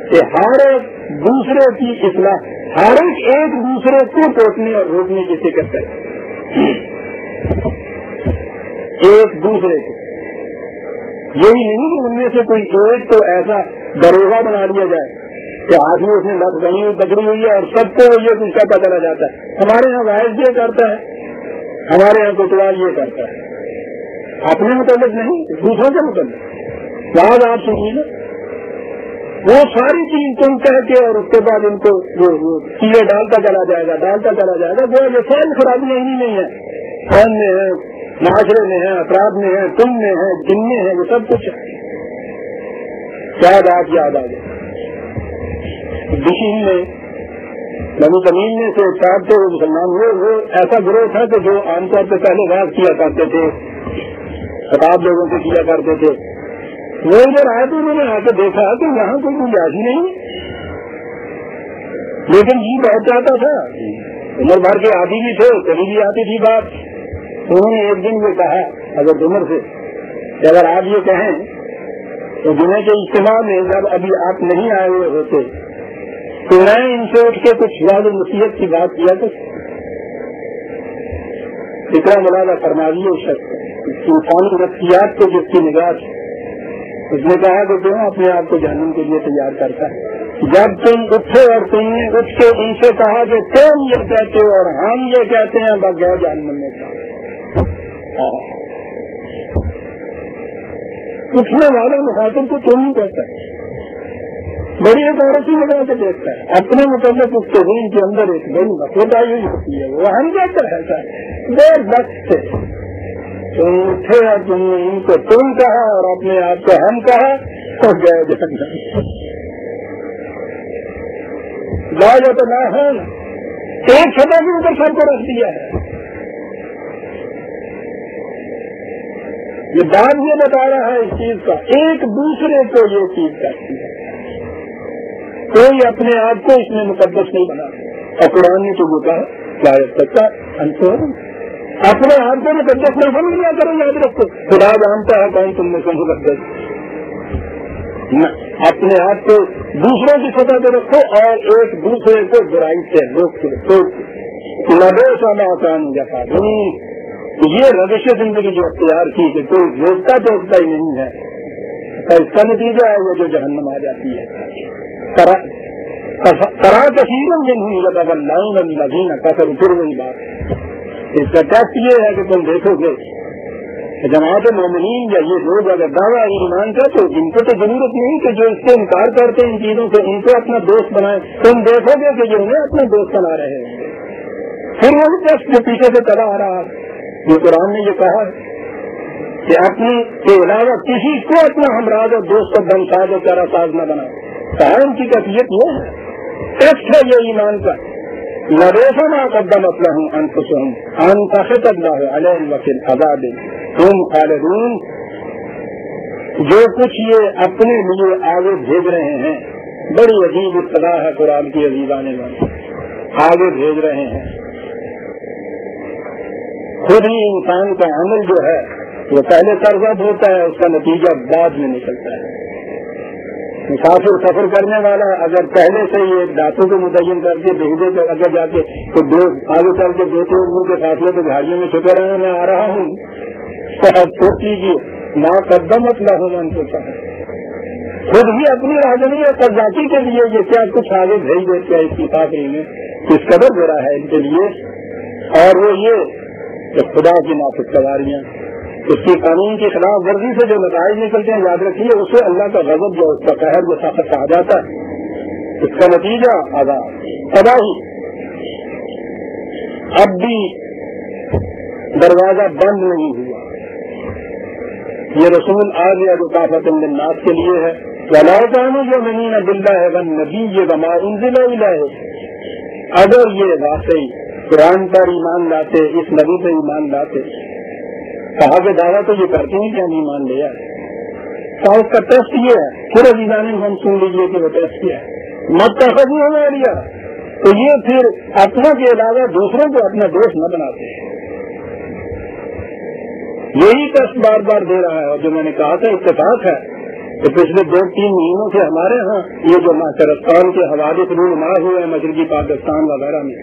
کہ ہر ایک دوسرے کی اصلاح, ہر ایک دوسرے کو ٹوکنے اور روکنے کی فکر کرے, ایک دوسرے کو. یہی نہیں کہ ان میں سے کوئی ایک تو ایسا دروگا بنا لیا جائے کہ آدمی اس نے لت گئی پکڑی ہوئی ہے اور سب کو یہ کچھ کا چلا جاتا ہے. ہمارے یہاں وائز یہ کرتا ہے, ہمارے یہاں کوتوال یہ کرتا ہے, اپنے متعلق نہیں دوسروں کے متعلق. بعض آپ سنیے نا, وہ ساری چیز تم کہہ کے اور اس کے بعد ان کو کیڑے ڈالتا چلا جائے گا. وہ ساری خرابیاں ہی نہیں ہے, قوم میں ہے, معاشرے میں ہے, افراد میں ہے, تم میں ہے, جن میں ہے, وہ سب کچھ ہے. کیا بات یاد آ گئی. دشین میں بنی تمیم میں سے صاحب تھے, وہ مسلمان ہوئے. وہ ایسا گروہ تھا کہ جو عام طور پہ پہلے بات کیا کرتے تھے, خطاب لوگوں سے کیا کرتے تھے. وہ ادھر آئے تو انہوں نے آ کے دیکھا کہ یہاں کوئی گنجائش ہی نہیں, لیکن یہ بہت چاہتا تھا. عمر بھر کے عادی بھی تھے, کبھی بھی آتی تھی بات. انہوں نے ایک دن یہ کہا حضرت عمر سے کہ اگر آپ یہ کہیں تو جمعے کے اجتماع میں جب ابھی آپ نہیں آئے ہوئے ہوتے تو میں ان سے اٹھ کے کچھ یاد نصیحت کی بات کیا تو فکرہ ملازہ فرما دیے. اس شخص انسانی نفسیات کو جس کی نگاہ, اس نے کہا کہ کیوں اپنے آپ کو جہنم کے لیے تیار کرتا ہے. جب تم اٹھے اور تم نے اٹھ کے ان سے کہا کہ تم یہ کہتے ہو اور ہم یہ کہتے ہیں, بس گئے جہنم میں. اٹھنے والا مخاطب کو تم نہیں کہتا ہے, بڑی ایک عورت ہی لگا کے دیکھتا ہے. اپنے متعلق اس کے ذہن کے اندر ایک بڑی نفرت آئی ہوئی ہوتی ہے. وہ ہم کہتا ہے ایسا دیر وقت سے تم اٹھے اور تم نے ان کو تم کہا اور اپنے آپ کو ہم کہا تو گئے جہنم. لا تو نہ ہے, ایک چھٹا کے اوپر سب کو رکھ دیا ہے. یہ بات یہ بتا رہا ہے اس چیز کا, ایک دوسرے کو یہ چیز کرتی ہے. کوئی اپنے آپ کو اس میں مقدس نہیں بنا. اور قرآن نے تو وہ کہا شاید سچا انصور, اپنے آپ کو مقدس نہ سمجھ لیا کرو. یاد رکھو, خدا جانتا ہے کون تم نے کو مقدس. اپنے آپ کو دوسروں کی سطح پہ رکھو اور ایک دوسرے کو برائی سے روکو. لبے سانا آسان جیسا یہ روش زندگی جو اختیار کی کہ کوئی روکتا ٹوکتا ہی نہیں ہے, اس کا نتیجہ ہے وہ جو جہنم آ جاتی ہے. طرح کثیر الذین کفروا, پھر وہی بات. اس کا ٹیسٹ یہ ہے کہ تم دیکھو گے جماعت مومنین یا یہ لوگ اگر دعویٰ ایمان کا تو ان کو تو ضرورت نہیں کہ جو اس سے انکار کرتے ہیں ان چیزوں سے ان کو اپنا دوست بنائیں. تم دیکھو گے کہ جو انہیں اپنا دوست بنا رہے ہیں. پھر وہی ٹیسٹ جو پیچھے سے چلا آ رہا ہے, یہ قرآن نے یہ کہا کہ اپنے کے علاوہ کسی کو اپنا ہمراہ اور دوست اور بنساز اور چارہ ساز نہ بنا. کہا ان کی کیفیت یہ ہے, ٹیسٹ ہے یہ ایمان کا لَبِئْسَ مَا قَدَّمَتْ لَهُمْ أَنفُسُهُمْ أَن سَخِطَ اللَّهُ عَلَيْهِمْ وَفِي الْعَذَابِ هُمْ خَالِدُونَ۔ جو کچھ یہ اپنے لیے آگے بھیج رہے ہیں، بڑی عجیب اطلاع ہے قرآن کی عزیزان میں، آگے بھیج رہے ہیں۔ خود ہی انسان کا عمل جو ہے وہ پہلے سرزد ہوتا ہے، اس کا نتیجہ بعد میں نکلتا ہے۔ مسافر سفر کرنے والا اگر پہلے سے یہ دانتوں کو متعین کر کے بھیجے تو اگر جا کے تو آگے چل کے 2-3 دن کے فاصلے پہ گاڑیوں میں چھپے رہے میں آ رہا ہوں، تو اب سوچ لیجیے ماں قدمت لہم انفسہم، خود ہی اپنی راہنمائی اور قذافی کے لیے یہ کیا کچھ آگے بھیج دیتے ہیں۔ اس کی خاطر میں کس قدر برا ہے ان کے لیے، اور وہ یہ کہ خدا کی نافرمانیاں، اس کی قانون کی خلاف ورزی سے جو نتائج نکلتے ہیں، یاد رکھیے اسے اللہ کا غضب جو اس کا قہر جو سخت کہا جاتا ہے، اس کا نتیجہ عذاب تباہی۔ اب بھی دروازہ بند نہیں ہوا، یہ رسول آ گیا جو کافۃ للناس کے لیے ہے۔ وَلَوْ كَانُوا يُؤْمِنُونَ بِاللَّهِ وَالنَّبِيِّ وَمَا أُنزِلَ إِلَيْهِ، اگر یہ واقعی قرآن پر ایمان لاتے، اس نبی پر ایمان لاتے، کہا کہ دعویٰ تو یہ کرتے ہیں کہ ہم ایمان لیا ہے، تو اس کا ٹیسٹ یہ ہے، پھر عزیزان ہم سن لیجیے کہ وہ ٹیسٹ کیا ہے، متخذوا ہمیں لیا، تو یہ پھر اپنا کے علاوہ دوسروں کو اپنا دوست نہ بناتے ہیں۔ یہی ٹیسٹ بار بار دے رہا ہے، اور جو میں نے کہا تھا اتفاق ہے کہ پچھلے 2-3 مہینوں سے ہمارے ہاں یہ جو ماچرستان کے حوادث رونما ہوئے ہیں مشرقی پاکستان وغیرہ میں،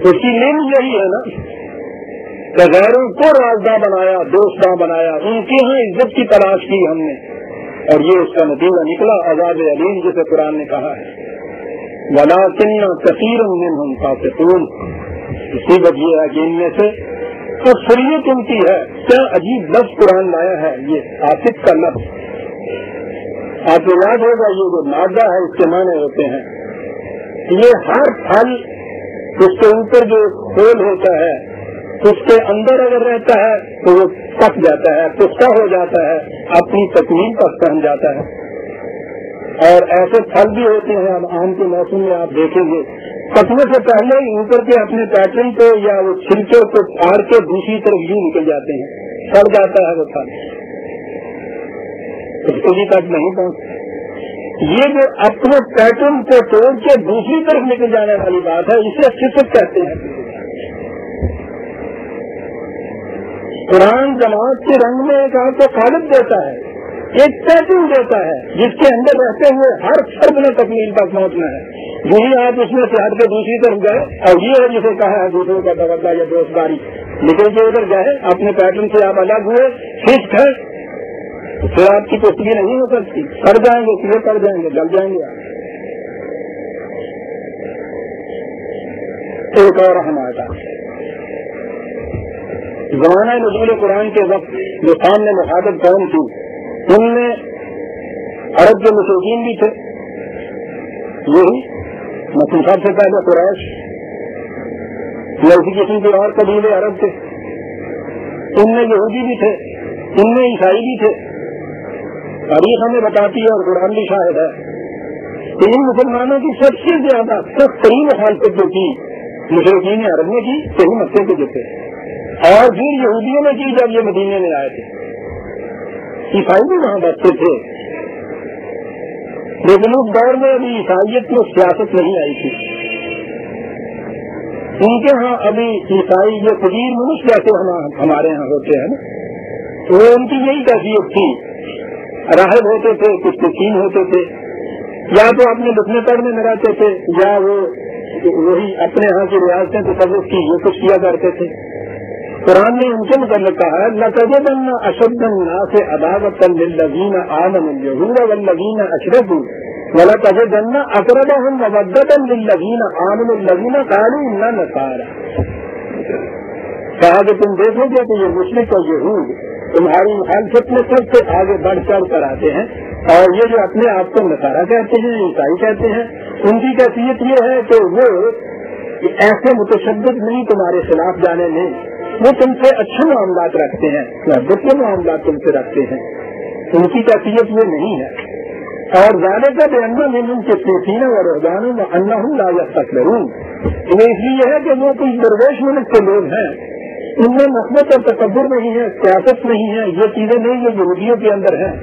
اس کی لین یہی ہے نا کہ غیروں کو رازداں بنایا، دوستاں بنایا، ان کی ہاں عزت کی تلاش کی ہم نے، اور یہ اس کا نتیجہ نکلا عذاب علیم، جسے قرآن نے کہا ہے وَلَٰكِنَّ كَثِيرٌ مِّنْهُمْ فَاسِقُونَ۔ اسی وجہ ہے کہ ان میں سے اکثریت ان کی ہے۔ کیا عجیب لفظ قرآن لایا ہے، یہ فاسق کا لفظ، آپ کو یاد ہوگا یہ جو مادہ ہے اس کے معنی ہوتے ہیں، یہ ہر پھل اس کے اوپر جو پھول ہوتا ہے اس کے اندر اگر رہتا ہے تو وہ پک جاتا ہے، پختہ ہو جاتا ہے، اپنی تکمیل پر پہنچ جاتا ہے۔ اور ایسے پھل بھی ہوتے ہیں، اب آم کے موسم میں آپ دیکھیں گے پکنے سے پہلے ہی اوپر کے اپنے پیٹرن کو یا وہ چھلکے کو پھاڑ کے دوسری طرف یوں نکل جاتے ہیں، سڑ جاتا ہے وہ پھل، کسی تک نہیں پہنچتا۔ یہ جو اپنے پیٹرن کو توڑ کے دوسری طرف نکل جانے والی بات ہے، اسے صفت کہتے ہیں۔ قرآن جماعت کے رنگ میں ایک آپ کو قالب دیتا ہے، ایک پیٹرن دیتا ہے جس کے اندر رہتے ہوئے ہر فرد میں تکمیل تک پہنچنا ہے۔ یہی آپ اس میں سے ہٹ کے دوسری طرف گئے، اور یہ ہے جسے کہا ہے دوسروں کا توجہ یا دوستداری، نکل کے ادھر گئے، اپنے پیٹرن سے آپ الگ ہوئے، فکس ہے، پھر آپ کی پشتگی نہیں ہو سکتی، سڑ جائیں گے، کیے پڑ جائیں گے، جل جائیں گے۔ ایک اور ہمارا زمانہ نزول قرآن کے وقت جو سامنے مخاطب قوم تھی، ان میں عرب کے مشرکین بھی تھے، یہی مثلا سب سے پہلے قریش یا اسی قسم کے اور قبیلے عرب تھے، ان میں یہودی بھی تھے، ان میں عیسائی بھی تھے۔ تاریخ ہمیں بتاتی ہے اور قرآن بھی شاہد ہے کہ ان مسلمانوں کی سب سے زیادہ سخت ترین مخالفت جو کی مشرکین عرب نے کی، صحیح مکے کے جو تھے، اور پھر یہودیوں نے کی جب یہ مدینے میں آئے تھے۔ عیسائی بھی وہاں بستے تھے، لیکن اس دور میں ابھی عیسائیت میں سیاست نہیں آئی تھی، ان کے ہاں ابھی عیسائی یہ فقیر منش جیسے ہمارے ہاں ہوتے ہیں نا، وہ ان کی یہی کیفیت تھی، راہب ہوتے تھے، کچھ مسکین ہوتے تھے، یا تو اپنے لکھنے پڑھنے میں رہتے تھے، یا وہ وہی اپنے ہاں کی ریاستیں تصوف کی یہ کچھ کیا کرتے تھے۔ قرآن نے ان کے متعلق کہا ہے لَتَجِدَنَّ أَشَدَّ النَّاسِ عَدَاوَةً لِلَّذِينَ آمَنُوا الْيَهُودَ وَالَّذِينَ أَشْرَكُوا وَلَتَجِدَنَّ أَقْرَبَهُمْ مَوَدَّةً لِلَّذِينَ آمَنُوا الَّذِينَ قَالُوا إِنَّا نَصَارَىٰ۔ کہا کہ تم دیکھو گے کہ یہ مشرک اور یہود تمہاری مخالفت میں سب سے آگے بڑھ چڑھ کر آتے ہیں، اور یہ جو اپنے آپ کو نصارہ کہتے ہیں، عیسائی کہتے ہیں، ان کی کیفیت یہ ہے کہ وہ ایسے متشدد نہیں تمہارے خلاف جانے میں، وہ تم سے اچھے معاملات رکھتے ہیں، محبت کے معاملات تم سے رکھتے ہیں، ان کی کیفیت یہ نہیں ہے۔ اور ذالک بأنہم من قسیسین و رہبان وانہم لا یستکبرون، وہ اس لیے ہے کہ وہ کچھ درویش ملک کے لوگ ہیں، ان میں نفرت اور تکبر نہیں ہے، سیاست نہیں ہے، یہ چیزیں نہیں جو یہودیوں کے اندر ہیں،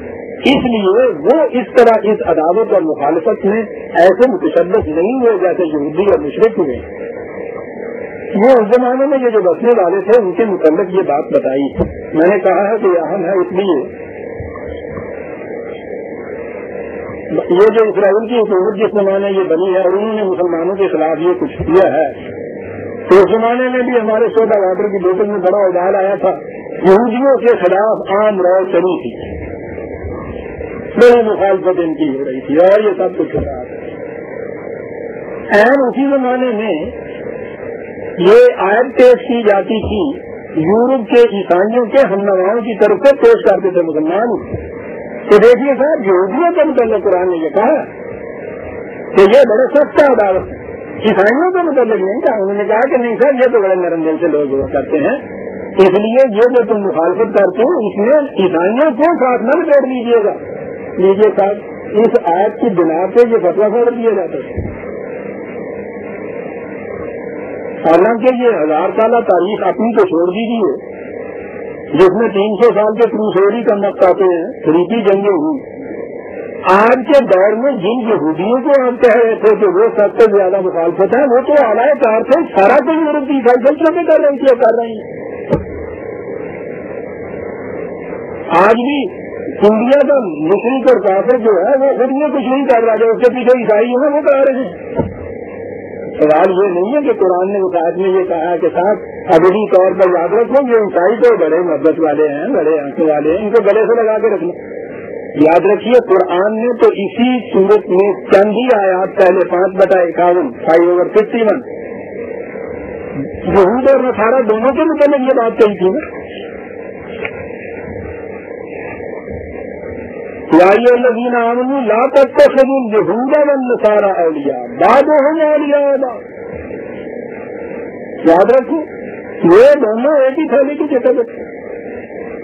اس لیے وہ اس طرح اس عداوت اور مخالفت میں ایسے متشدد نہیں ہوئے جیسے یہودی اور مشرک ہوئے۔ وہ اس زمانے میں یہ جو بسنے والے تھے ان کے متعلق یہ بات بتائی، میں نے کہا ہے کہ یہ اہم ہے، اس لیے یہ جو اسرائیل کی حکومت جس زمانے یہ بنی ہے اور انہوں نے مسلمانوں کے خلاف یہ کچھ کیا ہے، تو اس زمانے میں بھی ہمارے سوڈا واٹر کی بوتل میں بڑا ابال آیا تھا، یہودیوں کے خلاف عام رو چلی تھی، بڑی مخالفت ان کی ہو رہی تھی اور یہ سب کچھ ہو رہا تھا۔ اہم اسی زمانے میں یہ آیت پیش کی جاتی تھی یورپ کے عیسائیوں کے ہم نواؤں کی طرف سے پیش کرتے تھے مسلمان، تو دیکھیے صاحب یہودیوں کے متعلق قرآن نے یہ کہا کہ یہ بڑے سخت عداوت ہے، عیسائیوں کے متعلق نہیں کہا، انہوں نے کہا کہ نہیں صاحب یہ تو بڑے نرم دل سے لوگ ہوا کرتے ہیں، اس لیے یہ جو تم مخالفت کرتے ہو اس میں عیسائیوں کو ساتھ نہ لپیٹ لیجیے گا، لیجیے صاحب اس آیت کی بنا پہ یہ فتویٰ چھوڑ دیا جاتا ہے۔ حالانکہ یہ 1000 سالہ تاریخ اپنی تو چھوڑ دیجیے جس میں 300 سال کے کروسیڈی کا وقت آتے ہیں، خریدی جنگیں ہوئی، آج کے دور میں جن یہودیوں کو آپ کہہ رہے تھے کہ وہ سب سے زیادہ مخالفت ہے، وہ تو اعلیٰ کار تھے، سارا تو یورپ کی عیسائی فلسفے کر رہی تھی اور کر رہی ہیں۔ آج بھی انڈیا کا مشرق اور کافر جو ہے وہ خود میں کچھ نہیں کر رہا، جو اس کے پیچھے عیسائی ہیں وہ کر رہے ہیں۔ سوال یہ نہیں ہے کہ قرآن نے اس آیت میں یہ کہا کہ صاحب ابھی طور پر یاد رکھو یہ عیسائی تو بڑے محبت والے ہیں، بڑے آنکھوں والے ہیں، ان کو گلے سے لگا کے رکھنا۔ یاد رکھیے قرآن نے تو اسی صورت میں چند ہی آیات پہلے 5/51 5/51 یہود اور نصارہ دونوں کے متعلق یہ بات کہی تھی نا، یا ایھا الذین آمنوا لا تتخذوا اليہود والنصارى اولیاء بعضهم اولیاء بعض۔ یاد رکھو یہ دونوں ایک ہی تھیلی کی جگہ بیٹھے،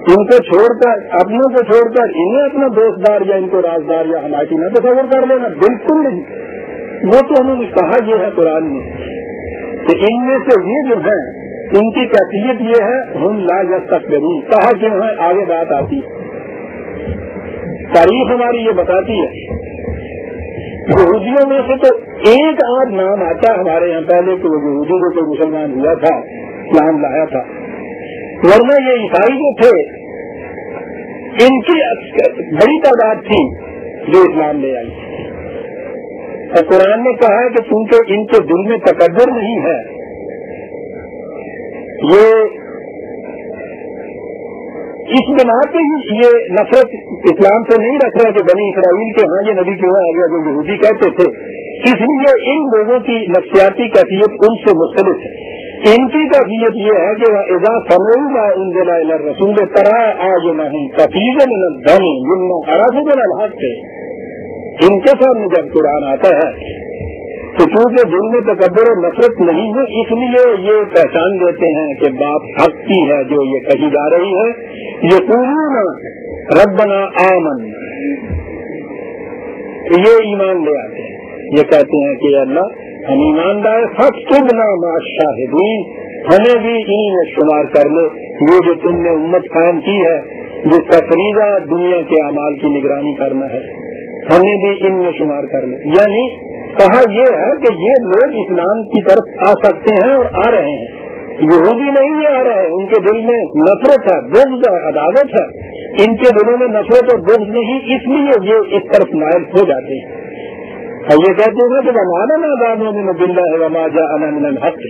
ان کو چھوڑ کر اپنوں کو چھوڑ کر انہیں اپنا دوستدار یا ان کو رازدار یا حمایتی نہ تصور کر لینا، بالکل نہیں۔ وہ تو ہمیں کہا یہ ہے قرآن میں کہ ان میں سے یہ جو ہیں ان کی کیفیت یہ ہے ہم لا یستکبرون، کہا کیوں ہے آگے بات آتی ہے، تاریخ ہماری یہ بتاتی ہے۔ یہودیوں میں سے تو ایک آدھ نام آتا ہے ہمارے یہاں پہلے کہ وہ یہودی کو کوئی مسلمان ہوا تھا، اسلام لایا تھا، ورنہ یہ عیسائی جو تھے ان کی بڑی تعداد تھی جو اسلام لے آئی، اور قرآن نے کہا ہے کہ چونکہ ان کے دل میں تکبر نہیں ہے، یہ اس بنا پہ ہی یہ نفرت اسلام سے نہیں رکھ رہا کہ بنی اسرائیل کے ہاں یہ نبی کیوں آ گیا جو یہودی کہتے تھے، اس لیے ان لوگوں کی نفسیاتی کیفیت ان سے مختلف ہے۔ ان کی کیفیت یہ ہے کہ اذا سمعوا ما انزل الى الرسول ترى اعینهم تفیض من الدم مما عرفوا من الحق، ان کے سامنے جب قرآن آتا ہے تو چونکہ دل میں تکبر اور نفرت نہیں ہے اس لیے یہ پہچان دیتے ہیں کہ بات حق کی ہے جو یہ کہی جا رہی ہے، یقولون ربنا آمن، یہ ایمان لے آتے ہیں، یہ کہتے ہیں کہ اللہ ہم ایمان لائے، فاکتبنا مع الشاہدین، ہمیں بھی انہیں میں شمار کر لو، یہ جو تم نے امت قائم کی ہے جس کا فریضہ دنیا کے اعمال کی نگرانی کرنا ہے، ہمیں بھی ان میں شمار کر لو۔ یعنی کہا یہ ہے کہ یہ لوگ اسلام کی طرف آ سکتے ہیں اور آ رہے ہیں، یہودی نہیں یہ آ رہے ہیں، ان کے دل میں نفرت ہے، بغض ہے، عداوت ہے، ان کے دلوں میں نفرت اور بغض نہیں، اس لیے یہ اس طرف مائل ہو جاتے ہیں، اور یہ کہتے ہیں کہ وما لنا لا نؤمن باللہ وما جاءنا من الحق،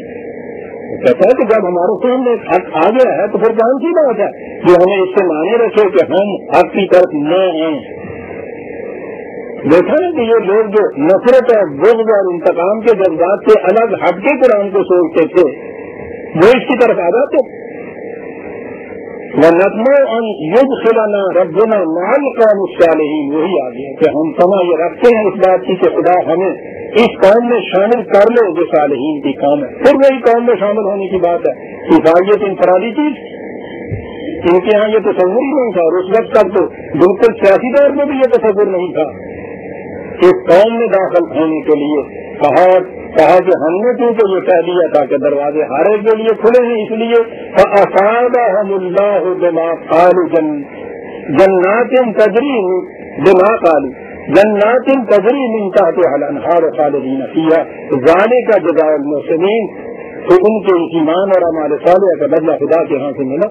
کہتا ہے کہ جب ہمارے سامنے حق آ گیا ہے تو پھر کون سی بات ہے جو ہمیں اس سے مانے رکھے کہ ہم حق کی طرف نہ آئیں۔ دیکھا ہے کہ یہ لوگ جو نفرت اور بغض اور انتقام کے جذبات سے الگ ہٹ کے قرآن کو سوچتے تھے وہ اس کی طرف آ جاتے، وَنَطْمَعُ أَن يُدْخِلَنَا رَبُّنَا مَعَ الْقَوْمِ الصَّالِحِينَ، وہی آ گیا کہ ہم سمجھ یہ رکھتے ہیں اس بات کی کہ خدا ہمیں اس قوم میں شامل کر لے جو صالحین کی قوم ہے، پھر وہی قوم میں شامل ہونے کی بات ہے۔ عیسائیت انفرادی چیز، ان کے ہاں یہ تصور ہی نہیں تھا، اور اس وقت تک تو بالکل سیاسی طور پہ بھی یہ تصور نہیں تھا۔ اس قوم میں داخل ہونے کے لیے بہت کہا کہ ہم نے کیونکہ یہ کہہ دیا تھا کہ دروازے ہر ایک کے لیے کھلے ہیں، اس لیے فَأَصَابَهُمُ اللَّهُ بِمَا قَالُوا جَنَّاتٍ تَجْرِي بِمَا قَالُوا جَنَّاتٍ تَجْرِي مِن تَحْتِهَا الْأَنْهَارُ خَالِدِينَ فِيهَا ذَلِكَ جَزَاءُ الْمُحْسِنِينَ۔ تو ان کے ایمان اور اعمال صالحہ کا بدلہ خدا کے ہاں سے ملا،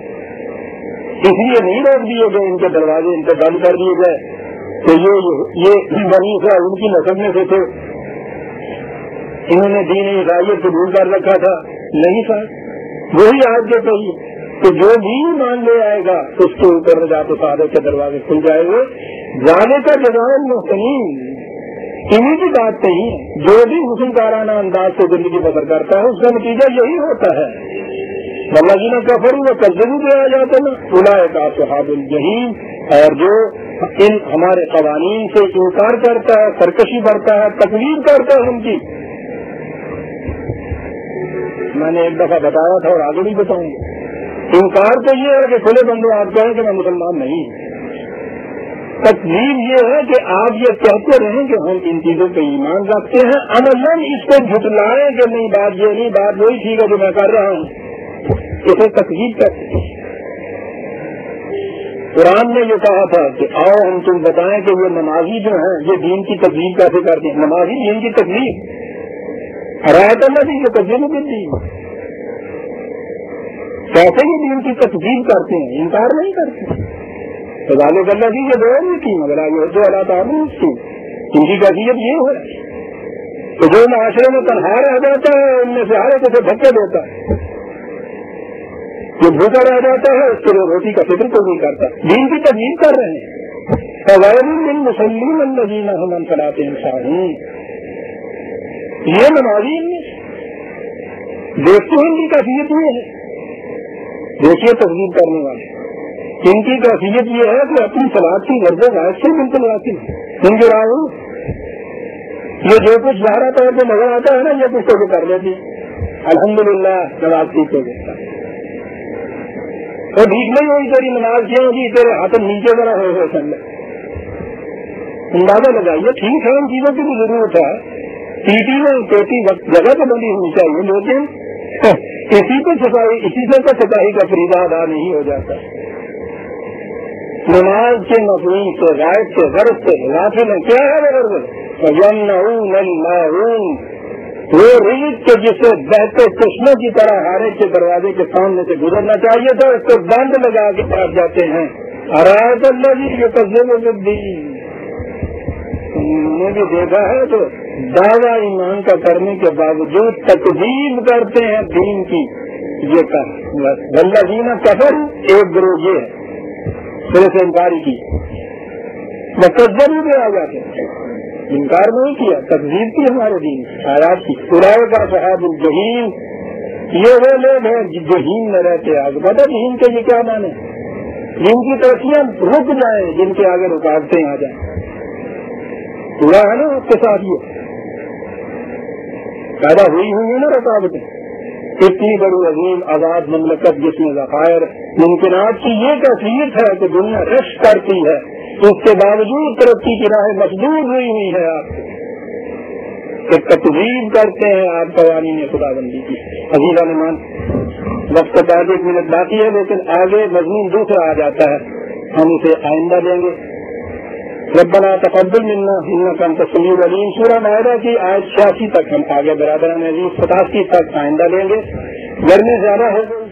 اس لیے نہیں روک دیے گئے، ان کے دروازے ان کو بند کر دیے گئے تو یہ بنی اسرائیل ان کی نسل میں سے تھے، انہوں نے دین عیسائیت قبول کر رکھا تھا، نہیں تھا وہی آج کے کہی کہ جو بھی مان لے آئے گا اس کے اوپر رجاء و سعادت کے دروازے کھل جائے گے۔ ذالک جزاء المحسنین، انہیں کی بات نہیں ہے، جو بھی حسن کارانہ انداز سے زندگی بسر کرتا ہے اس کا نتیجہ یہی ہوتا ہے۔ والذین کفروا وکذبوا بآیاتنا اولئک اصحاب الجحیم، اور جو ان ہمارے قوانین سے انکار کرتا ہے، سرکشی برتا ہے، تکذیب کرتا ہے ان کی، میں نے ایک دفعہ بتایا تھا اور آگے بھی بتاؤں گا، انکار تو یہ ہے کہ کھلے بندے آپ کہیں کہ میں مسلمان نہیں ہوں، تکذیب یہ ہے کہ آپ یہ کہتے رہیں کہ ہم ان چیزوں پہ ایمان رکھتے ہیں، عملاً اس کو جھٹلائیں کہ نہیں بات یہ نہیں، بات وہی ٹھیک ہے جو میں کر رہا ہوں، اسے تکذیب کرتے ہیں۔ قرآن نے یہ کہا تھا کہ آؤ ہم تم بتائیں کہ یہ نمازی جو ہیں یہ دین کی تکذیب کیسے کرتے ہیں، نمازی دین کی تکذیب رایت اللہ کی جو تکذیب کرتی کیسے یہ دین کی تکذیب کرتے ہیں، انکار نہیں کرتے۔ ذالک اللہ کی یہ دعا نہیں کی مگر یہ جو اللہ تعالیٰ اس کی ان کی کیفیت یہ ہے کہ جو معاشرے میں تنہا رہ جاتا ہے ان میں سے ہر ایک اسے دھکے دیتا ہے، جو بھوکا رہ جاتا ہے اس کے لیے روٹی کا فکر کوئی نہیں کرتا، دین کی تکذیب کر رہے ہیں۔ فویل للمصلین الذین هم عن صلاتهم ساہون، یہ نمازی دیکھتے ہیں ان کی کیفیت یہ ہے، دیکھیے تکذیب کرنے والے ان کی کیفیت یہ ہے کہ اپنی صلاۃ کی غرض غائب سے بالکل واقف ان کے راہ یہ جو کچھ ظاہرہ طور پہ نظر آتا ہے نا یہ کچھ تو کر لیتی الحمدللہ نماز ٹھیک ہو گیا، تو ٹھیک نہیں ہوئی تیری نماز کیا ہوگی، تیرے ہاتھ نیچے ذرا ہو سمجھ اندازہ لگائیے۔ ٹھیک ہے ان چیزوں کی بھی ضرورت ہے، پیٹی میں پیٹی جگہ پہ بندی ہونی چاہیے، لیکن اسی سے صفائی کا فریضہ ادا نہیں ہو جاتا۔ نماز کے مفہوم سے غائب سے غرض سے غافل ہیں، کیا ہے غرض؟ یمنعون الماعون، وہ رزق کے جسے بہتے چشمے کی طرح ہارے کے دروازے کے سامنے سے گزرنا چاہیے تھا اس کو بند لگا کے پاس جاتے ہیں۔ ارایت الذی یکذب بالدین، نے بھی دیکھا ہے تو دعویٰ ایمان کا کرنے کے باوجود تکذیب کرتے ہیں دین کی، یہ کہا والذین کفروا، ایک گروہ یہ ہے پھر سے انکاری کی، مقدر بھی آ جاتے ہیں، انکار نہیں کیا، تکذیب کی ہمارے دین آیات کی۔ اولئک اصحاب الجحیم، یہ وہ لوگ ہیں جحیم میں رہتے ہیں۔ پتہ جحیم کے یہ کیا معنی ہے؟ جن کی ترقیاں رک جائیں، جن کے آگے رکاوٹیں آ جائیں، ہوا ہے نا آپ کے ساتھ یہ پیدا ہوئی ہیں نا رکاوٹیں، اتنی بڑی عظیم آزاد مملکت جس میں ذخائر ممکنات کی یہ کیفیت ہے کہ دنیا رش کرتی ہے، اس کے باوجود ترقی کی راہ مسدود ہوئی ہے، آپ کہ تکذیب کرتے ہیں آپ قوانین خدا بندی کی۔ عزیزان مان، وقت کا 1 منٹ باقی ہے لیکن آگے مضمون دوسرا آ جاتا ہے، ہم اسے آئندہ دیں گے۔ ربنا تقبل منا انک انت السمیع العلیم، سورہ مائدہ کی آیت 86 تک ہم آگے برادران عزیز 87 تک آئندہ لیں گے۔ گرمی زیادہ ہو گئی